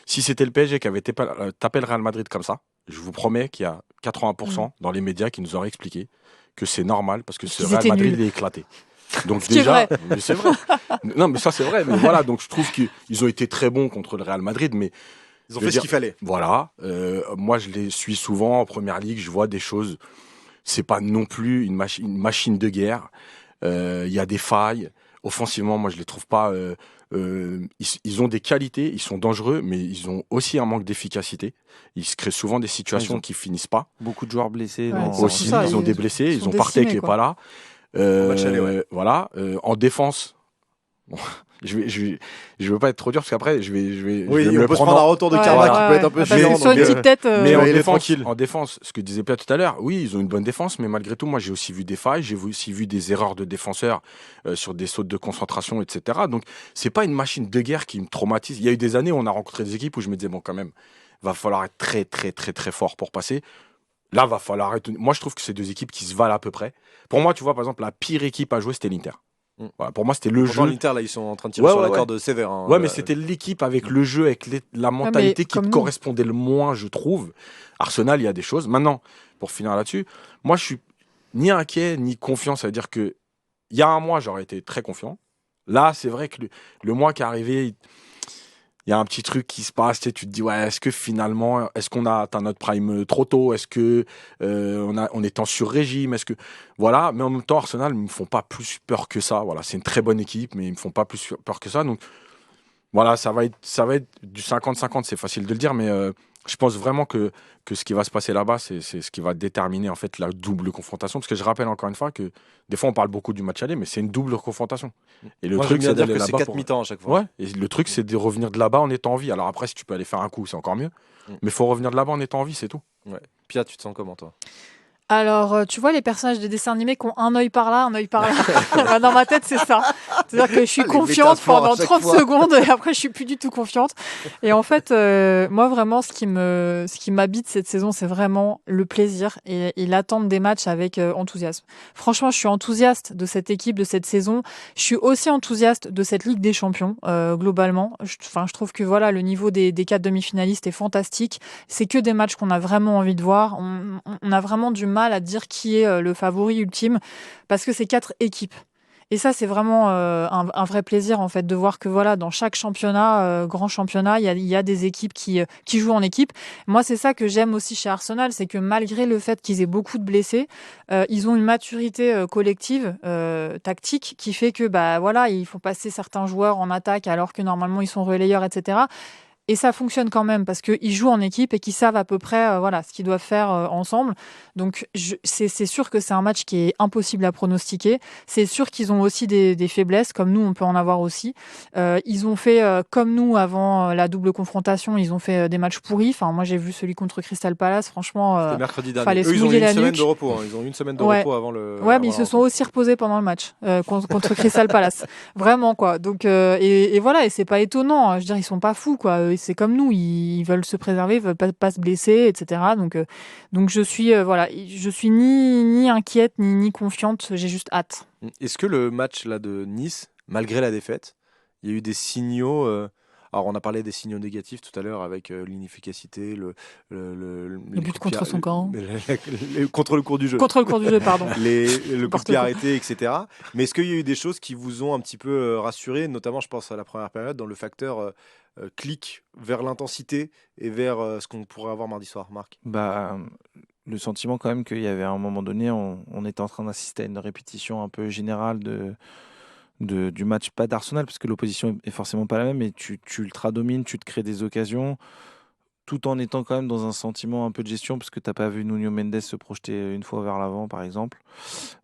[SPEAKER 4] si c'était le PSG qui avait tapé le Real Madrid comme ça, je vous promets qu'il y a 80% dans les médias qui nous auraient expliqué que c'est normal, parce que ce
[SPEAKER 3] Qu'ils
[SPEAKER 4] Real
[SPEAKER 3] étaient
[SPEAKER 4] Madrid
[SPEAKER 3] nuls.
[SPEAKER 4] il est éclaté. Donc
[SPEAKER 3] Ce qui est vrai.
[SPEAKER 4] mais c'est vrai. Non, mais ça c'est vrai. Mais voilà, donc je trouve qu'ils ont été très bons contre le Real Madrid, mais
[SPEAKER 1] Ils ont
[SPEAKER 4] je veux
[SPEAKER 1] fait ce
[SPEAKER 4] dire,
[SPEAKER 1] qu'il fallait.
[SPEAKER 4] voilà. Moi, je les suis souvent en première ligue. Je vois des choses. C'est pas non plus une machine de guerre. Il y a des failles. Offensivement, moi, je les trouve pas. Ils ont des qualités. Ils sont dangereux, mais ils ont aussi un manque d'efficacité. Ils se créent souvent des situations qui finissent pas.
[SPEAKER 5] Beaucoup de joueurs blessés.
[SPEAKER 3] Ouais,
[SPEAKER 5] dans-
[SPEAKER 3] c'est
[SPEAKER 4] Aussi,
[SPEAKER 3] ça,
[SPEAKER 4] ils ont
[SPEAKER 3] ils
[SPEAKER 4] des blessés.
[SPEAKER 3] sont
[SPEAKER 4] Ils ont Partey qui
[SPEAKER 3] décimés,
[SPEAKER 4] est
[SPEAKER 3] quoi.
[SPEAKER 4] pas là.
[SPEAKER 1] match aller, ouais.
[SPEAKER 4] Voilà. En défense. Bon, je veux pas être trop dur parce qu'après je vais
[SPEAKER 1] Oui,
[SPEAKER 4] me
[SPEAKER 1] on
[SPEAKER 4] le
[SPEAKER 1] peut se
[SPEAKER 4] prendre
[SPEAKER 1] prendre un
[SPEAKER 4] en-
[SPEAKER 1] retour de
[SPEAKER 3] Ouais,
[SPEAKER 1] karma
[SPEAKER 3] ouais,
[SPEAKER 1] qui
[SPEAKER 3] ouais.
[SPEAKER 1] peut être un peu
[SPEAKER 3] Ah bah,
[SPEAKER 1] gênant.
[SPEAKER 3] sur une
[SPEAKER 1] donc,
[SPEAKER 3] petite tête.
[SPEAKER 4] Mais
[SPEAKER 1] il
[SPEAKER 4] en
[SPEAKER 1] est
[SPEAKER 4] défense,
[SPEAKER 1] tranquille.
[SPEAKER 4] en défense, ce que disait Pierre tout à l'heure, oui, ils ont une bonne défense, mais malgré tout, moi j'ai aussi vu des failles, j'ai aussi vu des erreurs de défenseurs sur des sautes de concentration, etc. Donc c'est pas une machine de guerre qui me traumatise. Il y a eu des années où on a rencontré des équipes où je me disais bon quand même, va falloir être très très très très fort pour passer. Là, va falloir être. Moi, je trouve que c'est deux équipes qui se valent à peu près. Pour moi, tu vois, par exemple, la pire équipe à jouer, c'était l'Inter. Voilà, pour moi, c'était le
[SPEAKER 1] Pourtant,
[SPEAKER 4] jeu.
[SPEAKER 1] l'Inter, là, ils sont en train de tirer
[SPEAKER 4] Ouais,
[SPEAKER 1] sur
[SPEAKER 4] ouais,
[SPEAKER 1] la
[SPEAKER 4] ouais.
[SPEAKER 1] corde sévère. hein.
[SPEAKER 4] Ouais, mais c'était l'équipe avec le jeu, avec la mentalité qui
[SPEAKER 3] comme
[SPEAKER 4] te
[SPEAKER 3] nous.
[SPEAKER 4] correspondait le moins, je trouve. Arsenal, il y a des choses. Maintenant, pour finir là-dessus, moi, je suis ni inquiet, ni confiant. Ça veut dire que il y a un mois, j'aurais été très confiant. Là, c'est vrai que le mois qui est arrivé, il y a un petit truc qui se passe. Tu te dis, ouais, est-ce que finalement, est-ce qu'on a atteint notre prime trop tôt? Est-ce que on est en sur-régime? Est-ce que voilà. Mais en même temps, Arsenal, ils me font pas plus peur que ça. Voilà, c'est une très bonne équipe, mais ils me font pas plus peur que ça. Donc voilà, ça va être du 50-50. C'est facile de le dire, mais je pense vraiment que ce qui va se passer là-bas, c'est ce qui va déterminer en fait la double confrontation. Parce que je rappelle encore une fois que des fois on parle beaucoup du match aller, mais c'est une double confrontation. Et le
[SPEAKER 1] Moi,
[SPEAKER 4] truc,
[SPEAKER 1] j'aime bien
[SPEAKER 4] c'est
[SPEAKER 1] dire
[SPEAKER 4] d'aller
[SPEAKER 1] que c'est
[SPEAKER 4] là-bas
[SPEAKER 1] 4
[SPEAKER 4] pour...
[SPEAKER 1] mi-temps à chaque fois.
[SPEAKER 4] Ouais, et le truc, c'est de revenir de là-bas en étant en vie. Alors après, si tu peux aller faire un coup, c'est encore mieux. Mais il faut revenir de là-bas en étant en vie, c'est tout.
[SPEAKER 1] Pia, tu te sens comment, toi?
[SPEAKER 3] Alors, tu vois les personnages des dessins animés qui ont un œil par là, un œil par là. Bah, dans ma tête, c'est ça. C'est-à-dire que je suis
[SPEAKER 1] Les
[SPEAKER 3] confiante
[SPEAKER 1] métaphores à
[SPEAKER 3] pendant
[SPEAKER 1] chaque
[SPEAKER 3] 30
[SPEAKER 1] fois.
[SPEAKER 3] secondes et après, je suis plus du tout confiante. Et en fait, moi, vraiment, ce qui m'habite cette saison, c'est vraiment le plaisir et l'attente des matchs avec enthousiasme. Franchement, je suis enthousiaste de cette équipe, de cette saison. Je suis aussi enthousiaste de cette Ligue des Champions, globalement. Je trouve que voilà, le niveau des 4 demi-finalistes est fantastique. C'est que des matchs qu'on a vraiment envie de voir. On a vraiment du mal à dire qui est le favori ultime parce que c'est 4 équipes. Et ça, c'est vraiment un vrai plaisir, en fait, de voir que voilà, dans chaque championnat, grand championnat, il y a des équipes qui jouent en équipe. Moi, c'est ça que j'aime aussi chez Arsenal, c'est que malgré le fait qu'ils aient beaucoup de blessés, ils ont une maturité collective, tactique, qui fait que bah voilà, ils font passer certains joueurs en attaque alors que normalement ils sont relayeurs, etc. Et ça fonctionne quand même parce qu'ils jouent en équipe et qu'ils savent à peu près voilà, ce qu'ils doivent faire ensemble. Donc, c'est sûr que c'est un match qui est impossible à pronostiquer. C'est sûr qu'ils ont aussi des faiblesses, comme nous, on peut en avoir aussi. Ils ont fait, comme nous, avant la double confrontation, ils ont fait des matchs pourris. Enfin, moi, j'ai vu celui contre Crystal Palace. Franchement,
[SPEAKER 1] C'était mercredi dernier.
[SPEAKER 3] fallait
[SPEAKER 1] Eux,
[SPEAKER 3] se
[SPEAKER 1] ils ont eu
[SPEAKER 3] mouiller
[SPEAKER 1] une
[SPEAKER 3] la
[SPEAKER 1] semaine
[SPEAKER 3] nuque.
[SPEAKER 1] de repos. Hein. Ils ont eu une semaine de
[SPEAKER 3] Ouais.
[SPEAKER 1] repos avant le.
[SPEAKER 3] Ouais,
[SPEAKER 1] avant
[SPEAKER 3] mais ils
[SPEAKER 1] la
[SPEAKER 3] se sont
[SPEAKER 1] rencontre.
[SPEAKER 3] aussi reposés pendant le match contre Crystal Palace. Vraiment, quoi. Donc, et voilà, et c'est pas étonnant. Je veux dire, ils sont pas fous, quoi. C'est comme nous, ils veulent se préserver, ils veulent pas se blesser, etc. Donc je suis, voilà, je suis ni inquiète, ni confiante. J'ai juste hâte.
[SPEAKER 1] Est-ce que le match là de Nice, malgré la défaite, il y a eu des signaux alors on a parlé des signaux négatifs tout à l'heure avec l'inefficacité,
[SPEAKER 3] Le
[SPEAKER 1] les
[SPEAKER 3] but
[SPEAKER 1] coups de
[SPEAKER 3] contre
[SPEAKER 1] pied-
[SPEAKER 3] son camp.
[SPEAKER 1] contre le cours du jeu.
[SPEAKER 3] Contre le cours du jeu, pardon.
[SPEAKER 1] Le coup de
[SPEAKER 3] N'importe
[SPEAKER 1] pied
[SPEAKER 3] quoi.
[SPEAKER 1] arrêté, etc. Mais est-ce qu'il y a eu des choses qui vous ont un petit peu rassuré, notamment je pense à la première période, dans le facteur clic vers l'intensité et vers ce qu'on pourrait avoir mardi soir, Marc?
[SPEAKER 5] Bah, le sentiment quand même qu'il y avait à un moment donné, on était en train d'assister à une répétition un peu générale du match, pas d'Arsenal, parce que l'opposition est forcément pas la même, mais tu ultra domines, tu te crées des occasions, tout en étant quand même dans un sentiment un peu de gestion, parce que tu n'as pas vu Nuno Mendes se projeter une fois vers l'avant, par exemple.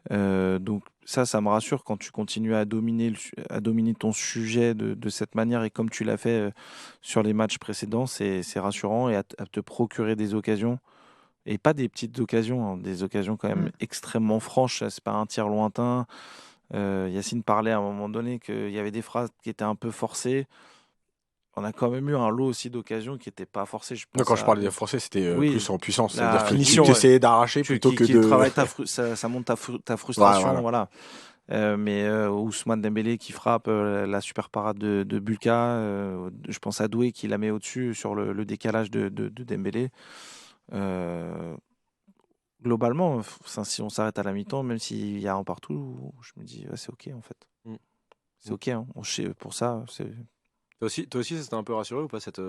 [SPEAKER 5] Donc ça me rassure quand tu continues à dominer, à dominer ton sujet de cette manière, et comme tu l'as fait sur les matchs précédents, c'est rassurant, et à te procurer des occasions. Et pas des petites occasions, hein, des occasions quand même extrêmement franches. C'est pas un tir lointain. Yacine parlait à un moment donné qu'il y avait des phrases qui étaient un peu forcées. On a quand même eu un lot aussi d'occasions qui n'étaient pas forcées. Je pense
[SPEAKER 4] Quand je parlais des Français, c'était
[SPEAKER 5] Oui,
[SPEAKER 4] plus en puissance.
[SPEAKER 5] la
[SPEAKER 4] C'est-à-dire
[SPEAKER 5] finition,
[SPEAKER 4] tu essayais d'arracher plutôt que
[SPEAKER 5] qui
[SPEAKER 4] de.
[SPEAKER 5] travaille ça monte ta frustration.
[SPEAKER 4] Ouais, voilà.
[SPEAKER 5] Voilà. Mais Ousmane Dembélé qui frappe la super parade de Bulka. Je pense à Doué qui la met au-dessus sur le décalage de Dembélé. Globalement, si on s'arrête à la mi-temps, même s'il y a un partout, je me dis c'est ok en fait. C'est ok, hein. Pour ça, c'est.
[SPEAKER 1] Toi aussi, ça t'a un peu rassuré ou pas cette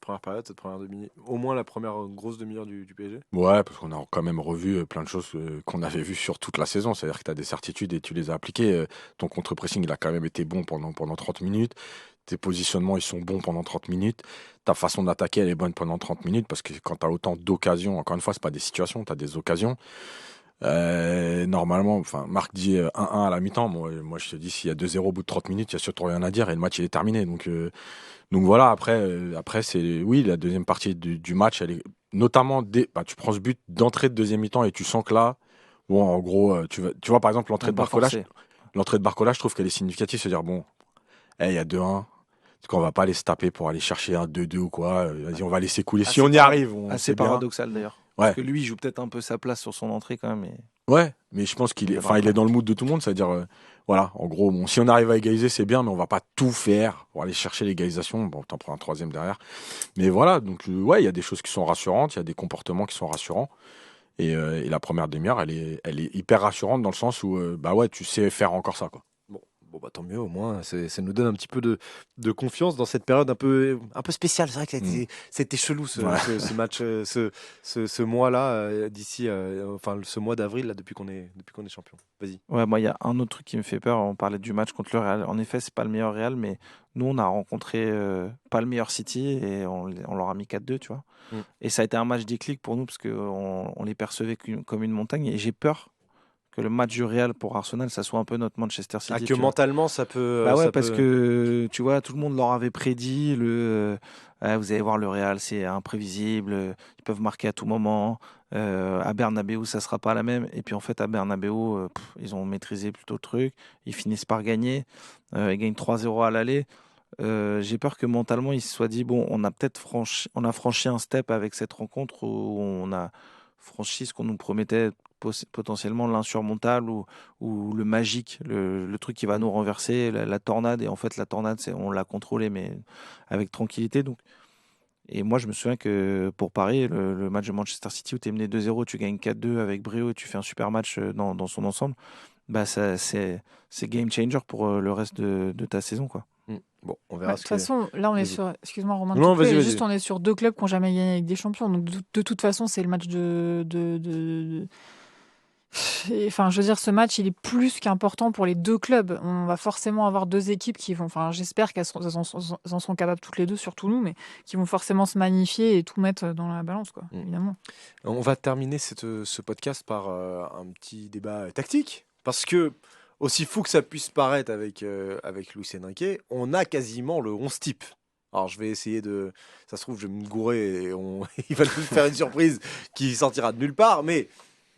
[SPEAKER 1] première période, cette première au moins la première grosse demi-heure du PSG?
[SPEAKER 4] Ouais, parce qu'on a quand même revu plein de choses qu'on avait vues sur toute la saison. C'est-à-dire que tu as des certitudes et tu les as appliquées. Ton contre-pressing, il a quand même été bon pendant 30 minutes. Tes positionnements, ils sont bons pendant 30 minutes. Ta façon d'attaquer, elle est bonne pendant 30 minutes. Parce que quand tu as autant d'occasions, encore une fois, c'est pas des situations, tu as des occasions. Normalement, enfin, Marc dit 1-1 à la mi-temps. Moi, je te dis, s'il y a 2-0 au bout de 30 minutes, il n'y a surtout rien à dire et le match, il est terminé. Donc voilà, après c'est oui, la deuxième partie du match, elle est notamment tu prends ce but d'entrée de deuxième mi-temps et tu sens que là, bon, en gros, tu vois par exemple l'entrée de Barcola, je trouve qu'elle est significative, c'est-à-dire bon, il y a 2-1, parce qu'on va pas aller se taper pour aller chercher un 2-2 ou quoi. Vas-y, on va laisser couler. Si on y arrive,
[SPEAKER 5] assez
[SPEAKER 1] Ah,
[SPEAKER 5] paradoxal d'ailleurs.
[SPEAKER 4] Ouais.
[SPEAKER 5] Parce que lui, il joue peut-être un peu sa place sur son entrée quand même.
[SPEAKER 4] Ouais, mais je pense qu'il est dans le mood de tout le monde, c'est-à-dire, voilà, en gros, bon, si on arrive à égaliser, c'est bien, mais on va pas tout faire pour aller chercher l'égalisation. Bon, t'en prends un troisième derrière. Mais voilà, donc, ouais, il y a des choses qui sont rassurantes, il y a des comportements qui sont rassurants. Et la première demi-heure, elle est hyper rassurante dans le sens où, bah ouais, tu sais faire encore ça, quoi.
[SPEAKER 1] Bon, bah, tant mieux, au moins, ça nous donne un petit peu de confiance dans cette période un peu spéciale. C'est vrai que c'était chelou ce match, ce mois-là, d'ici, enfin, ce mois d'avril, là, depuis qu'on est champion. Vas-y.
[SPEAKER 5] Ouais, moi, il y a un autre truc qui me fait peur. On parlait du match contre le Real. En effet, c'est pas le meilleur Real, mais nous, on a rencontré pas le meilleur City et on leur a mis 4-2, tu vois. Et ça a été un match déclic pour nous parce qu'on les percevait comme une montagne. Et j'ai peur que le match du Real pour Arsenal, ça soit un peu notre Manchester City.
[SPEAKER 1] Ah, que mentalement, ça peut...
[SPEAKER 5] Bah ouais, parce que, tu vois, tout le monde leur avait prédit vous allez voir, le Real, c'est imprévisible, ils peuvent marquer à tout moment. À Bernabeu, ça sera pas la même. Et puis, en fait, à Bernabeu, ils ont maîtrisé plutôt le truc. Ils finissent par gagner. Ils gagnent 3-0 à l'aller. J'ai peur que mentalement, ils se soient dit, bon, on a franchi un step avec cette rencontre où on a franchi ce qu'on nous promettait potentiellement l'insurmontable ou le magique, le truc qui va nous renverser, la tornade. Et en fait, la tornade, on l'a contrôlée, mais avec tranquillité. Donc. Et moi, je me souviens que pour Paris, le match de Manchester City où tu es mené 2-0, tu gagnes 4-2 avec brio et tu fais un super match dans son ensemble. bah c'est game changer pour le reste de ta saison, quoi.
[SPEAKER 1] Bon, on
[SPEAKER 3] Ouais,
[SPEAKER 1] verra
[SPEAKER 3] de
[SPEAKER 1] ce
[SPEAKER 3] toute
[SPEAKER 1] que...
[SPEAKER 3] façon, là, on est
[SPEAKER 1] Vas-y.
[SPEAKER 3] sur. Excuse-moi, Romain, de
[SPEAKER 1] Non,
[SPEAKER 3] te couper,
[SPEAKER 1] vas-y.
[SPEAKER 3] juste on est sur 2 clubs qui n'ont jamais gagné avec des champions. Donc, de toute façon, c'est le match de. Enfin, je veux dire, ce match, il est plus qu'important pour les 2 clubs. On va forcément avoir 2 équipes qui vont. Enfin, j'espère elles en sont capables toutes les deux, surtout nous, mais qui vont forcément se magnifier et tout mettre dans la balance, quoi, évidemment.
[SPEAKER 1] On va terminer ce podcast par un petit débat tactique. Parce que, aussi fou que ça puisse paraître avec Luis Enrique, on a quasiment le 11 type. Alors, je vais essayer de... Ça se trouve, je vais me gourer et il va nous faire une surprise qui sortira de nulle part. Mais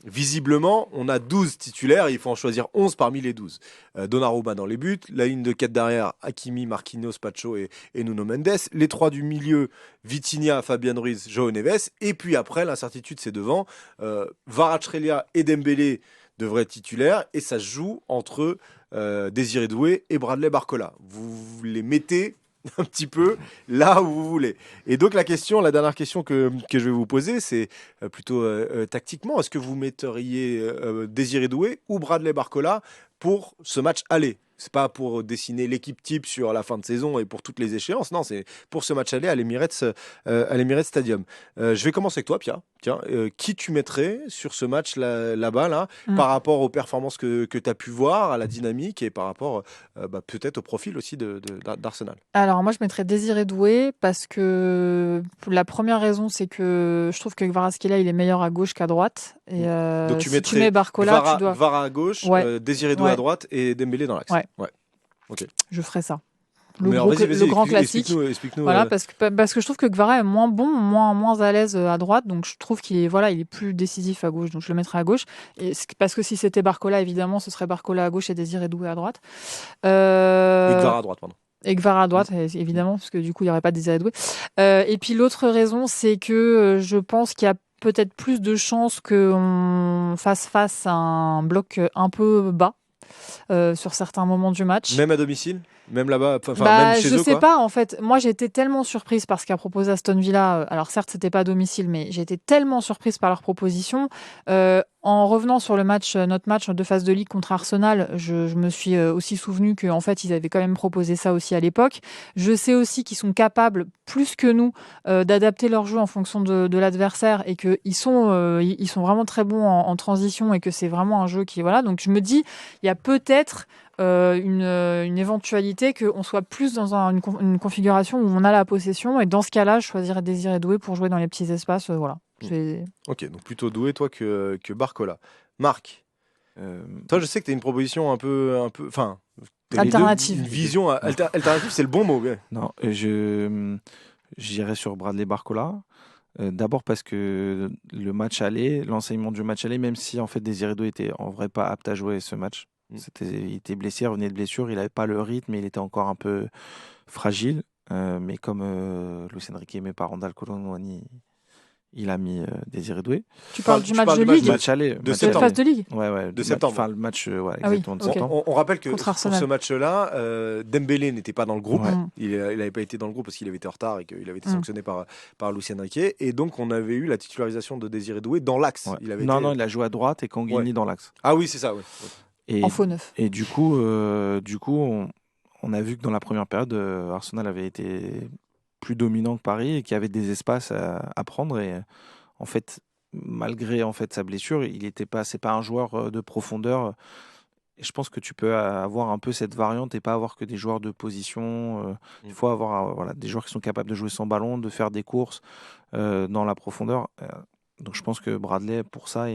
[SPEAKER 1] visiblement, on a 12 titulaires. Il faut en choisir 11 parmi les 12. Donnarumma dans les buts. La ligne de 4 derrière, Hakimi, Marquinhos, Pacho et Nuno Mendes. Les 3 du milieu, Vitinha, Fabian Ruiz, João Neves. Et puis après, l'incertitude, c'est devant. Kvaratskhelia et Dembélé devraient être titulaires. Et ça se joue entre Désiré Doué et Bradley Barcola. Vous les mettez un petit peu là où vous voulez. Et donc la dernière question que je vais vous poser, c'est plutôt tactiquement. Est-ce que vous metteriez Désiré Doué ou Bradley Barcola pour ce match aller? C'est pas pour dessiner l'équipe type sur la fin de saison et pour toutes les échéances. Non, c'est pour ce match aller à l'Emirates Stadium. Je vais commencer avec toi, Pia. Tiens, qui tu mettrais sur ce match là-bas, là, par rapport aux performances que tu as pu voir, à la dynamique et par rapport peut-être au profil aussi d'Arsenal?
[SPEAKER 3] Alors, moi, je mettrais Désiré Doué parce que la première raison, c'est que je trouve que Kvaratskhelia, il est meilleur à gauche qu'à droite. Et
[SPEAKER 1] Donc tu
[SPEAKER 3] si tu
[SPEAKER 1] mettrais
[SPEAKER 3] mets Barcola, tu dois.
[SPEAKER 1] Kvara à gauche,
[SPEAKER 3] Ouais.
[SPEAKER 1] Désiré Doué à
[SPEAKER 3] Ouais.
[SPEAKER 1] droite et Dembélé dans l'axe.
[SPEAKER 3] Ouais.
[SPEAKER 1] Ok.
[SPEAKER 3] Je ferais ça.
[SPEAKER 1] Mais alors, vas-y,
[SPEAKER 3] Le grand classique.
[SPEAKER 1] Explique-nous.
[SPEAKER 3] Voilà, parce que je trouve que Kvara est moins bon, moins à l'aise à droite, donc je trouve qu'il est, voilà, il est plus décisif à gauche, donc je le mettrais à gauche. Parce que si c'était Barcola, évidemment, ce serait Barcola à gauche et Désiré Doué à droite.
[SPEAKER 1] Et Kvara à droite, pardon.
[SPEAKER 3] Et Kvara à droite, évidemment, parce que du coup, il n'y aurait pas de Désiré Doué. Et puis l'autre raison, c'est que je pense qu'il y a peut-être plus de chances qu'on fasse face à un bloc un peu bas sur certains moments du match.
[SPEAKER 1] Même à domicile? Même là-bas? Enfin,
[SPEAKER 3] Bah,
[SPEAKER 1] même chez
[SPEAKER 3] je
[SPEAKER 1] eux,
[SPEAKER 3] sais
[SPEAKER 1] quoi.
[SPEAKER 3] pas, en fait. Moi, j'ai été tellement surprise par ce qu'a proposé Aston Villa. Alors, certes, c'était pas à domicile, mais j'ai été tellement surprise par leur proposition. En revenant sur notre match de phase de ligue contre Arsenal, je me suis aussi souvenu qu'en fait, ils avaient quand même proposé ça aussi à l'époque. Je sais aussi qu'ils sont capables, plus que nous, d'adapter leur jeu en fonction de l'adversaire et qu'ils sont, ils sont vraiment très bons en transition et que c'est vraiment un jeu qui... Voilà. Donc, je me dis, il y a peut-être une éventualité qu'on soit plus dans une configuration où on a la possession, et dans ce cas-là, je choisirais Désiré Doué pour jouer dans les petits espaces. Voilà.
[SPEAKER 1] Ok, donc plutôt Doué, toi, que Barcola. Marc, toi, je sais que tu as une proposition un peu... Enfin,
[SPEAKER 3] Alternative.
[SPEAKER 1] Une vision alternative, c'est le bon mot. Ouais.
[SPEAKER 5] Non, j'irai sur Bradley Barcola. D'abord parce que l'enseignement du match aller, même si en fait Désiré Doué était en vrai pas apte à jouer ce match. Il était blessé, il revenait de blessure, il n'avait pas le rythme, il était encore un peu fragile. Mais comme Luis Enrique aimait pas Randal Colomwani, il a mis Désiré Doué.
[SPEAKER 3] Tu parles du match de ligue?
[SPEAKER 5] Match aller.
[SPEAKER 1] De septembre.
[SPEAKER 3] Phase de ligue?
[SPEAKER 5] Ouais,
[SPEAKER 1] de septembre.
[SPEAKER 5] Enfin, le match,
[SPEAKER 3] Ah oui,
[SPEAKER 5] exactement de
[SPEAKER 3] ok.
[SPEAKER 5] septembre.
[SPEAKER 1] On rappelle que
[SPEAKER 3] Contre
[SPEAKER 1] pour
[SPEAKER 3] Arsenal.
[SPEAKER 1] ce match-là, Dembélé n'était pas dans le groupe.
[SPEAKER 5] Ouais.
[SPEAKER 1] Il n'avait pas été dans le groupe parce qu'il avait été en retard et qu'il avait été
[SPEAKER 3] Mm.
[SPEAKER 1] sanctionné par Luis Enrique. Et donc, on avait eu la titularisation de Désiré Doué dans l'axe.
[SPEAKER 5] Ouais.
[SPEAKER 1] Il avait
[SPEAKER 5] Non,
[SPEAKER 1] été-
[SPEAKER 5] il a joué à droite et Kanguini
[SPEAKER 1] Ouais.
[SPEAKER 5] dans l'axe.
[SPEAKER 1] Ah oui, c'est ça. Ouais.
[SPEAKER 5] Et,
[SPEAKER 3] En faux neuf.
[SPEAKER 5] et du coup, on a vu que dans la première période, Arsenal avait été plus dominant que Paris et qu'il y avait des espaces à prendre. Et en fait, malgré en fait sa blessure, c'est pas un joueur de profondeur. Et je pense que tu peux avoir un peu cette variante et pas avoir que des joueurs de position. Il faut avoir des joueurs qui sont capables de jouer sans ballon, de faire des courses dans la profondeur. Donc je pense que Bradley, pour ça,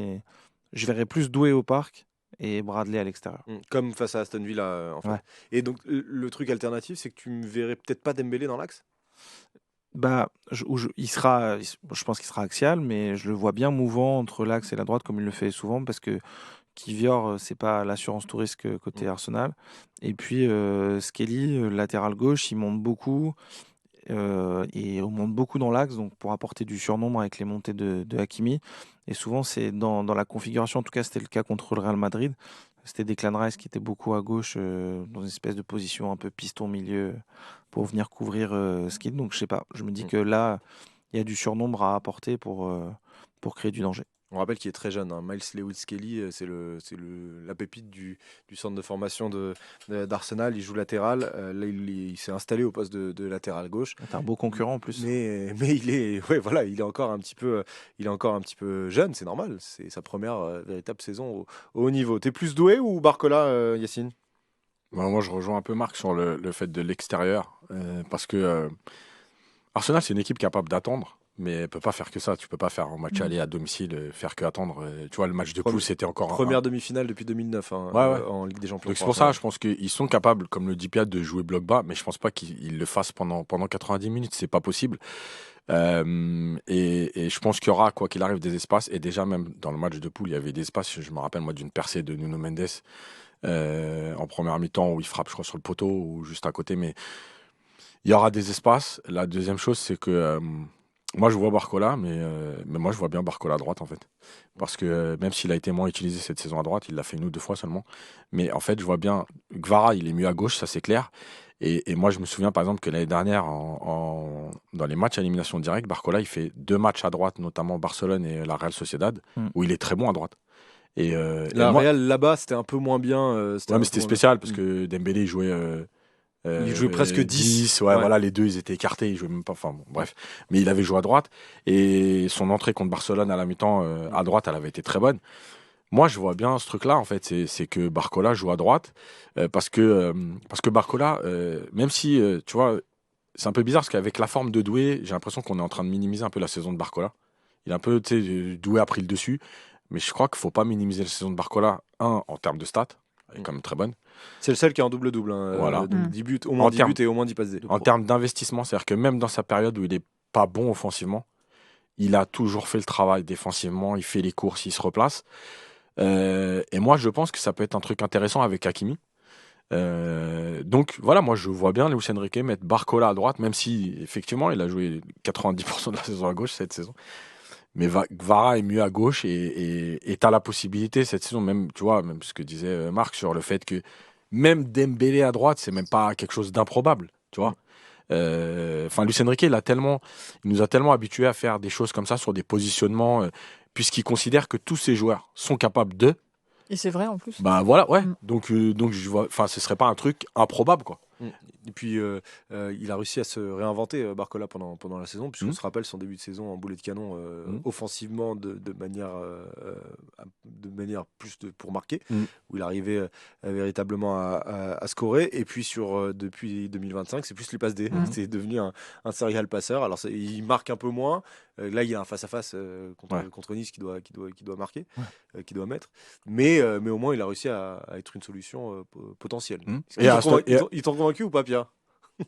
[SPEAKER 5] je verrais plus Doué au parc et Bradley à l'extérieur.
[SPEAKER 1] Comme face à Aston Villa, en fait.
[SPEAKER 5] Ouais.
[SPEAKER 1] Et donc, le truc alternatif, c'est que tu me verrais peut-être pas Dembélé dans l'axe?
[SPEAKER 5] Bah, je pense qu'il sera axial, mais je le vois bien mouvant entre l'axe et la droite comme il le fait souvent parce que Kivior, c'est pas l'assurance tout risque côté Arsenal. Et puis Skelly, latéral gauche, il monte beaucoup et on monte beaucoup dans l'axe donc pour apporter du surnombre avec les montées de Hakimi. Et souvent, c'est dans la configuration, en tout cas, c'était le cas contre le Real Madrid. C'était Declan Rice qui était beaucoup à gauche dans une espèce de position un peu piston milieu pour venir couvrir Skelly. Donc, je sais pas, je me dis que là, il y a du surnombre à apporter pour créer du danger.
[SPEAKER 1] On rappelle qu'il est très jeune. Miles Lewis-Kelly, c'est la pépite du centre de formation d'Arsenal. Il joue latéral. Là, il s'est installé au poste de latéral gauche.
[SPEAKER 5] C'est un beau concurrent en plus.
[SPEAKER 1] Mais il est encore un petit peu jeune. C'est normal. C'est sa première véritable saison au haut niveau. T'es plus doué ou Barcola, Yacine?
[SPEAKER 4] Moi, je rejoins un peu Marc sur le fait de l'extérieur. Parce que Arsenal, c'est une équipe capable d'attendre. Mais elle peut pas faire que ça. Tu peux pas faire un match aller à domicile, faire que attendre. Tu vois, le match de poule, c'était encore
[SPEAKER 1] première demi-finale depuis 2009 en Ligue des Champions.
[SPEAKER 4] Donc c'est pour ça, je pense qu'ils sont capables, comme le dit Piat, de jouer bloc bas, mais je pense pas qu'ils le fassent pendant 90 minutes. C'est pas possible. Et je pense qu'il y aura, quoi qu'il arrive, des espaces. Et déjà, même dans le match de poule, il y avait des espaces. Je me rappelle, moi, d'une percée de Nuno Mendes en première mi-temps où il frappe, je crois, sur le poteau ou juste à côté. Mais il y aura des espaces. La deuxième chose, c'est que moi, je vois Barcola, mais moi, je vois bien Barcola à droite, en fait. Parce que même s'il a été moins utilisé cette saison à droite, il l'a fait une ou deux fois seulement. Mais en fait, je vois bien Gvara, il est mieux à gauche, ça c'est clair. Et moi, je me souviens, par exemple, que l'année dernière, dans les matchs à élimination directe, Barcola, il fait 2 matchs à droite, notamment Barcelone et la Real Sociedad, où il est très bon à droite. Et
[SPEAKER 1] la Real, là-bas, c'était un peu moins bien.
[SPEAKER 4] Ouais, mais c'était spécial, parce que Dembélé, il jouait...
[SPEAKER 1] il jouait presque 10.
[SPEAKER 4] Ouais, voilà, les deux, ils étaient écartés, ils jouaient même pas. Enfin, bon, bref. Mais il avait joué à droite. Et son entrée contre Barcelone à la mi-temps, à droite, elle avait été très bonne. Moi, je vois bien ce truc-là, en fait. C'est que Barcola joue à droite. Parce que Barcola, même si, tu vois, c'est un peu bizarre, parce qu'avec la forme de Doué, j'ai l'impression qu'on est en train de minimiser un peu la saison de Barcola. Il est un peu, tu sais, Doué a pris le dessus. Mais je crois qu'il ne faut pas minimiser la saison de Barcola, en termes de stats. Elle est quand même très bonne.
[SPEAKER 1] C'est le seul qui est en double-double.
[SPEAKER 4] Voilà.
[SPEAKER 1] Donc 10 buts, au moins 10 buts et au moins 10 passes D.
[SPEAKER 4] En termes d'investissement, c'est-à-dire que même dans sa période où il n'est pas bon offensivement, il a toujours fait le travail défensivement, il fait les courses, il se replace. Et moi, je pense que ça peut être un truc intéressant avec Hakimi. Donc voilà, moi je vois bien Luis Enrique mettre Barcola à droite, même si effectivement il a joué 90% de la saison à gauche cette saison. Mais Gvara est mieux à gauche et tu as la possibilité cette saison, même, tu vois, même ce que disait Marc sur le fait que même Dembélé à droite, c'est même pas quelque chose d'improbable, tu vois. Enfin, Luis Enrique, il nous a tellement habitués à faire des choses comme ça sur des positionnements, puisqu'il considère que tous ces joueurs sont capables de.
[SPEAKER 3] Et c'est vrai en plus.
[SPEAKER 4] Bah voilà, ouais. Donc je vois, enfin, ce serait pas un truc improbable, quoi.
[SPEAKER 1] Et puis, il a réussi à se réinventer, Barcola, pendant la saison, puisqu'on se rappelle son début de saison en boulet de canon, offensivement, de manière plus pour marquer, où il arrivait véritablement à scorer. Et puis, depuis 2025, c'est plus les passes D. C'est devenu un serial passeur. Alors, il marque un peu moins. Là, il y a un face-à-face contre Nice qui doit marquer, qui doit mettre. Mais au moins, il a réussi à être une solution potentielle. Ils t'ont convaincu ou pas, Pierre?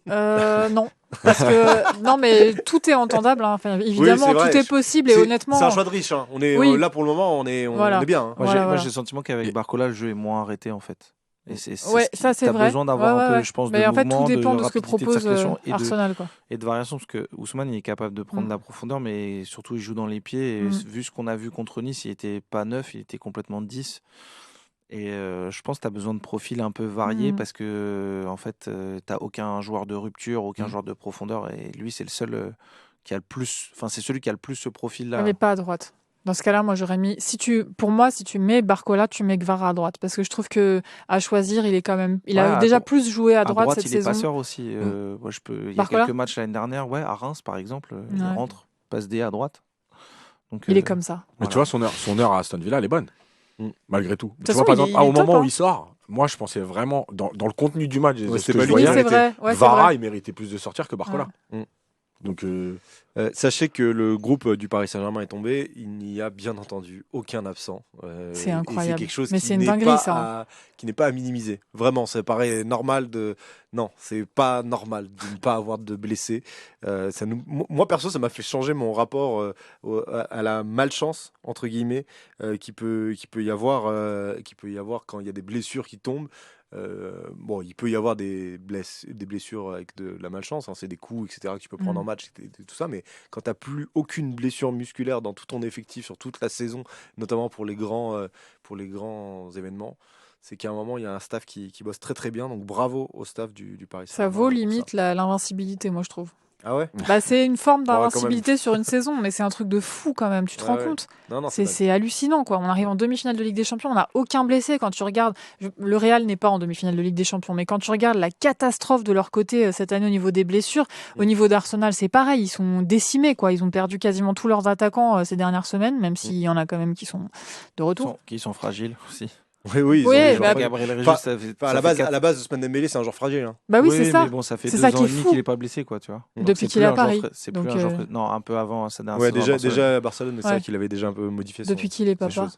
[SPEAKER 3] Non, parce que non, mais tout est entendable. Hein. Enfin, évidemment,
[SPEAKER 1] oui,
[SPEAKER 3] tout est possible et honnêtement.
[SPEAKER 1] C'est un choix de riche. Hein. On est là pour le moment, on est bien. Hein.
[SPEAKER 5] Moi, j'ai le sentiment qu'avec Barcola, le jeu est moins arrêté en fait. Et
[SPEAKER 3] ça c'est vrai.
[SPEAKER 5] Besoin d'avoir un peu, je pense,
[SPEAKER 3] mais
[SPEAKER 5] de
[SPEAKER 3] en fait,
[SPEAKER 5] mouvement,
[SPEAKER 3] tout dépend de ce que
[SPEAKER 5] rapidité,
[SPEAKER 3] propose
[SPEAKER 5] Arsenal,
[SPEAKER 3] quoi.
[SPEAKER 5] Et de variation, parce que Ousmane il est capable de prendre de la profondeur, mais surtout il joue dans les pieds. Et vu ce qu'on a vu contre Nice, il était pas 9, il était complètement 10. Et je pense que tu as besoin de profils un peu variés parce que en fait, tu n'as aucun joueur de rupture, aucun joueur de profondeur. Et lui, c'est le seul qui a le plus. Enfin, c'est celui qui a le plus ce profil-là.
[SPEAKER 3] Mais pas à droite. Dans ce cas-là, moi, j'aurais mis. Pour moi, si tu mets Barcola, tu mets Gvara à droite. Parce que je trouve qu'à choisir, il est quand même. Il a déjà plus joué à droite cette saison.
[SPEAKER 5] Il est passeur aussi. Moi, il y a quelques matchs l'année dernière, à Reims, par exemple. Il rentre, passe D à droite. Donc,
[SPEAKER 3] il est comme ça.
[SPEAKER 4] Mais tu vois, son heure à Aston Villa, elle est bonne. Malgré tout.
[SPEAKER 3] Tu vois, par exemple,
[SPEAKER 4] au moment où il sort, moi je pensais vraiment, dans le contenu du match,
[SPEAKER 3] c'est vrai.
[SPEAKER 4] Vara, il méritait plus de sortir que Barcola. Donc,
[SPEAKER 1] sachez que le groupe du Paris Saint-Germain est tombé. Il n'y a bien entendu aucun absent.
[SPEAKER 3] C'est incroyable.
[SPEAKER 1] C'est quelque chose qui n'est pas à minimiser. Vraiment, ça paraît normal Non, c'est pas normal de ne pas avoir de blessés. Moi, perso, ça m'a fait changer mon rapport à la malchance, entre guillemets, qui peut y avoir quand il y a des blessures qui tombent. Il peut y avoir des blessures avec de la malchance, hein, c'est des coups, etc., que tu peux prendre en match, tout ça, mais quand tu n'as plus aucune blessure musculaire dans tout ton effectif sur toute la saison, notamment pour les grands événements, c'est qu'à un moment, il y a un staff qui bosse très très bien, donc bravo au staff du Paris Saint-Germain.
[SPEAKER 3] Ça vaut limite l'invincibilité, moi je trouve.
[SPEAKER 1] Ah ouais.
[SPEAKER 3] Bah, c'est une forme
[SPEAKER 1] quand même.
[SPEAKER 3] d'invincibilité sur une saison, mais c'est un truc de fou quand même. Tu te rends
[SPEAKER 1] Ouais.
[SPEAKER 3] compte?
[SPEAKER 1] Non,
[SPEAKER 3] C'est hallucinant, quoi. On arrive en demi-finale de Ligue des Champions, on n'a aucun blessé. Quand tu regardes, le Real n'est pas en demi-finale de Ligue des Champions, mais quand tu regardes la catastrophe de leur côté cette année au niveau des blessures, au niveau d'Arsenal, c'est pareil. Ils sont décimés, quoi. Ils ont perdu quasiment tous leurs attaquants ces dernières semaines, même s'il y en a quand même qui sont de retour.
[SPEAKER 5] Qui sont fragiles aussi.
[SPEAKER 1] Oui, ils
[SPEAKER 3] Oui,
[SPEAKER 1] ont des
[SPEAKER 3] bah,
[SPEAKER 1] joueurs
[SPEAKER 5] Gabriel
[SPEAKER 1] fragiles.
[SPEAKER 5] Régis,
[SPEAKER 1] Enfin,
[SPEAKER 5] ça fait,
[SPEAKER 1] à
[SPEAKER 5] ça
[SPEAKER 1] la
[SPEAKER 5] fait
[SPEAKER 1] base,
[SPEAKER 5] quatre-
[SPEAKER 1] à la base, Ousmane Dembélé, c'est un joueur fragile. Hein.
[SPEAKER 3] Bah oui, c'est ça.
[SPEAKER 5] Mais bon, ça fait
[SPEAKER 3] C'est
[SPEAKER 5] 2
[SPEAKER 3] ça
[SPEAKER 5] ans
[SPEAKER 3] qui est
[SPEAKER 5] et demi
[SPEAKER 3] fou.
[SPEAKER 5] qu'il n'est pas blessé, quoi, tu vois. Donc,
[SPEAKER 3] Depuis
[SPEAKER 5] c'est
[SPEAKER 3] qu'il
[SPEAKER 5] plus
[SPEAKER 3] est à
[SPEAKER 5] un joueur
[SPEAKER 3] Paris.
[SPEAKER 5] c'est
[SPEAKER 3] Donc,
[SPEAKER 5] plus un joueur non, un peu avant sa dernière
[SPEAKER 1] Ouais,
[SPEAKER 5] saison à
[SPEAKER 1] déjà,
[SPEAKER 5] Barcelone.
[SPEAKER 1] déjà à Barcelone, mais c'est
[SPEAKER 3] Ouais.
[SPEAKER 1] vrai qu'il avait déjà un peu modifié
[SPEAKER 3] Depuis qu'il est
[SPEAKER 1] sa
[SPEAKER 3] papa.
[SPEAKER 1] chose.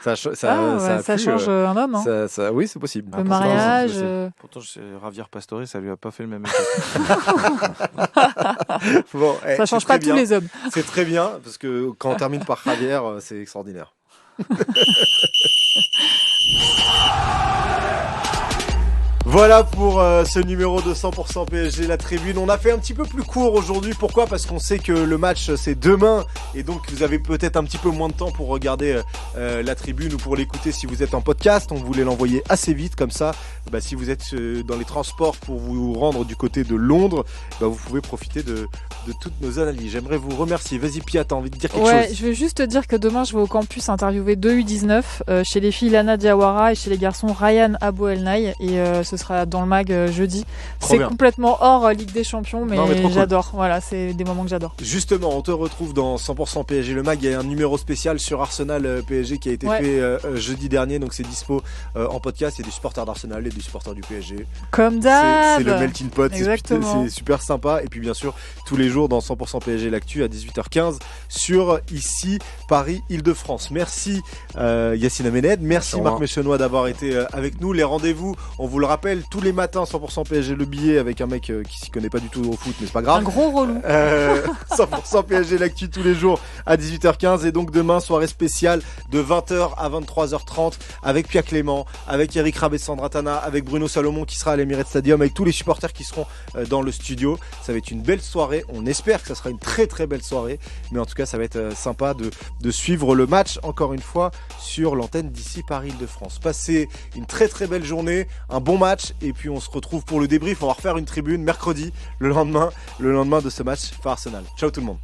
[SPEAKER 1] ça
[SPEAKER 3] Ça change un homme. Hein.
[SPEAKER 1] Oui, c'est possible.
[SPEAKER 3] Le
[SPEAKER 5] pourtant,
[SPEAKER 3] mariage.
[SPEAKER 5] Pourtant, Javier Pastore, ça lui a pas fait le même effet.
[SPEAKER 1] Bon,
[SPEAKER 3] Ça change pas tous les hommes.
[SPEAKER 1] C'est très bien, parce que quand on termine par Javier, c'est extraordinaire. Voilà pour ce numéro de 100% PSG, la tribune. On a fait un petit peu plus court aujourd'hui. Pourquoi ? Parce qu'on sait que le match c'est demain et donc vous avez peut-être un petit peu moins de temps pour regarder la tribune ou pour l'écouter si vous êtes en podcast. On voulait l'envoyer assez vite comme ça. Bah, si vous êtes dans les transports pour vous rendre du côté de Londres, bah, vous pouvez profiter de toutes nos analyses. J'aimerais vous remercier. Vas-y Pia, t'as envie de dire quelque chose ?
[SPEAKER 3] Je vais juste te dire que demain je vais au campus interviewer 2 U19 chez les filles Lana Diawara et chez les garçons Ryan Abou El Naï et ce sera dans le mag jeudi.
[SPEAKER 1] Trop
[SPEAKER 3] C'est
[SPEAKER 1] bien.
[SPEAKER 3] complètement hors Ligue des Champions mais,
[SPEAKER 1] Non, mais trop cool.
[SPEAKER 3] j'adore. Voilà, c'est des moments que j'adore.
[SPEAKER 1] Justement, on te retrouve dans 100% PSG le mag. Il y a un numéro spécial sur Arsenal PSG qui a été
[SPEAKER 3] Ouais.
[SPEAKER 1] fait jeudi dernier, donc c'est dispo en podcast. Il y a des supporters d'Arsenal et des supporters du PSG.
[SPEAKER 3] Comme d'hab.
[SPEAKER 1] C'est le melting pot,
[SPEAKER 3] Exactement.
[SPEAKER 1] c'est super sympa. Et puis bien sûr, tous les jours dans 100% PSG l'actu à 18h15 sur ici Paris Île-de-France. Merci Yacine Amened, merci Marc Méchenois d'avoir été avec nous. Les rendez-vous, on vous le rappelle, tous les matins 100% PSG le billet avec un mec qui s'y connaît pas du tout au foot, mais c'est pas grave.
[SPEAKER 3] Un gros relou.
[SPEAKER 1] 100% PSG l'actu tous les jours à 18h15 et donc demain soirée spéciale de 20h à 23h30 avec Pia Clément, avec Eric Rabessandratana, avec Bruno Salomon qui sera à l'Emirates Stadium, avec tous les supporters qui seront dans le studio. Ça va être une belle soirée, on espère que ça sera une très très belle soirée, mais en tout cas ça va être sympa de suivre le match encore une fois sur l'antenne d'ici Paris Île-de-France. Passez une très très belle journée, un bon match et puis on se retrouve pour le débrief. On va refaire une tribune mercredi le lendemain de ce match par Arsenal. Ciao tout le monde.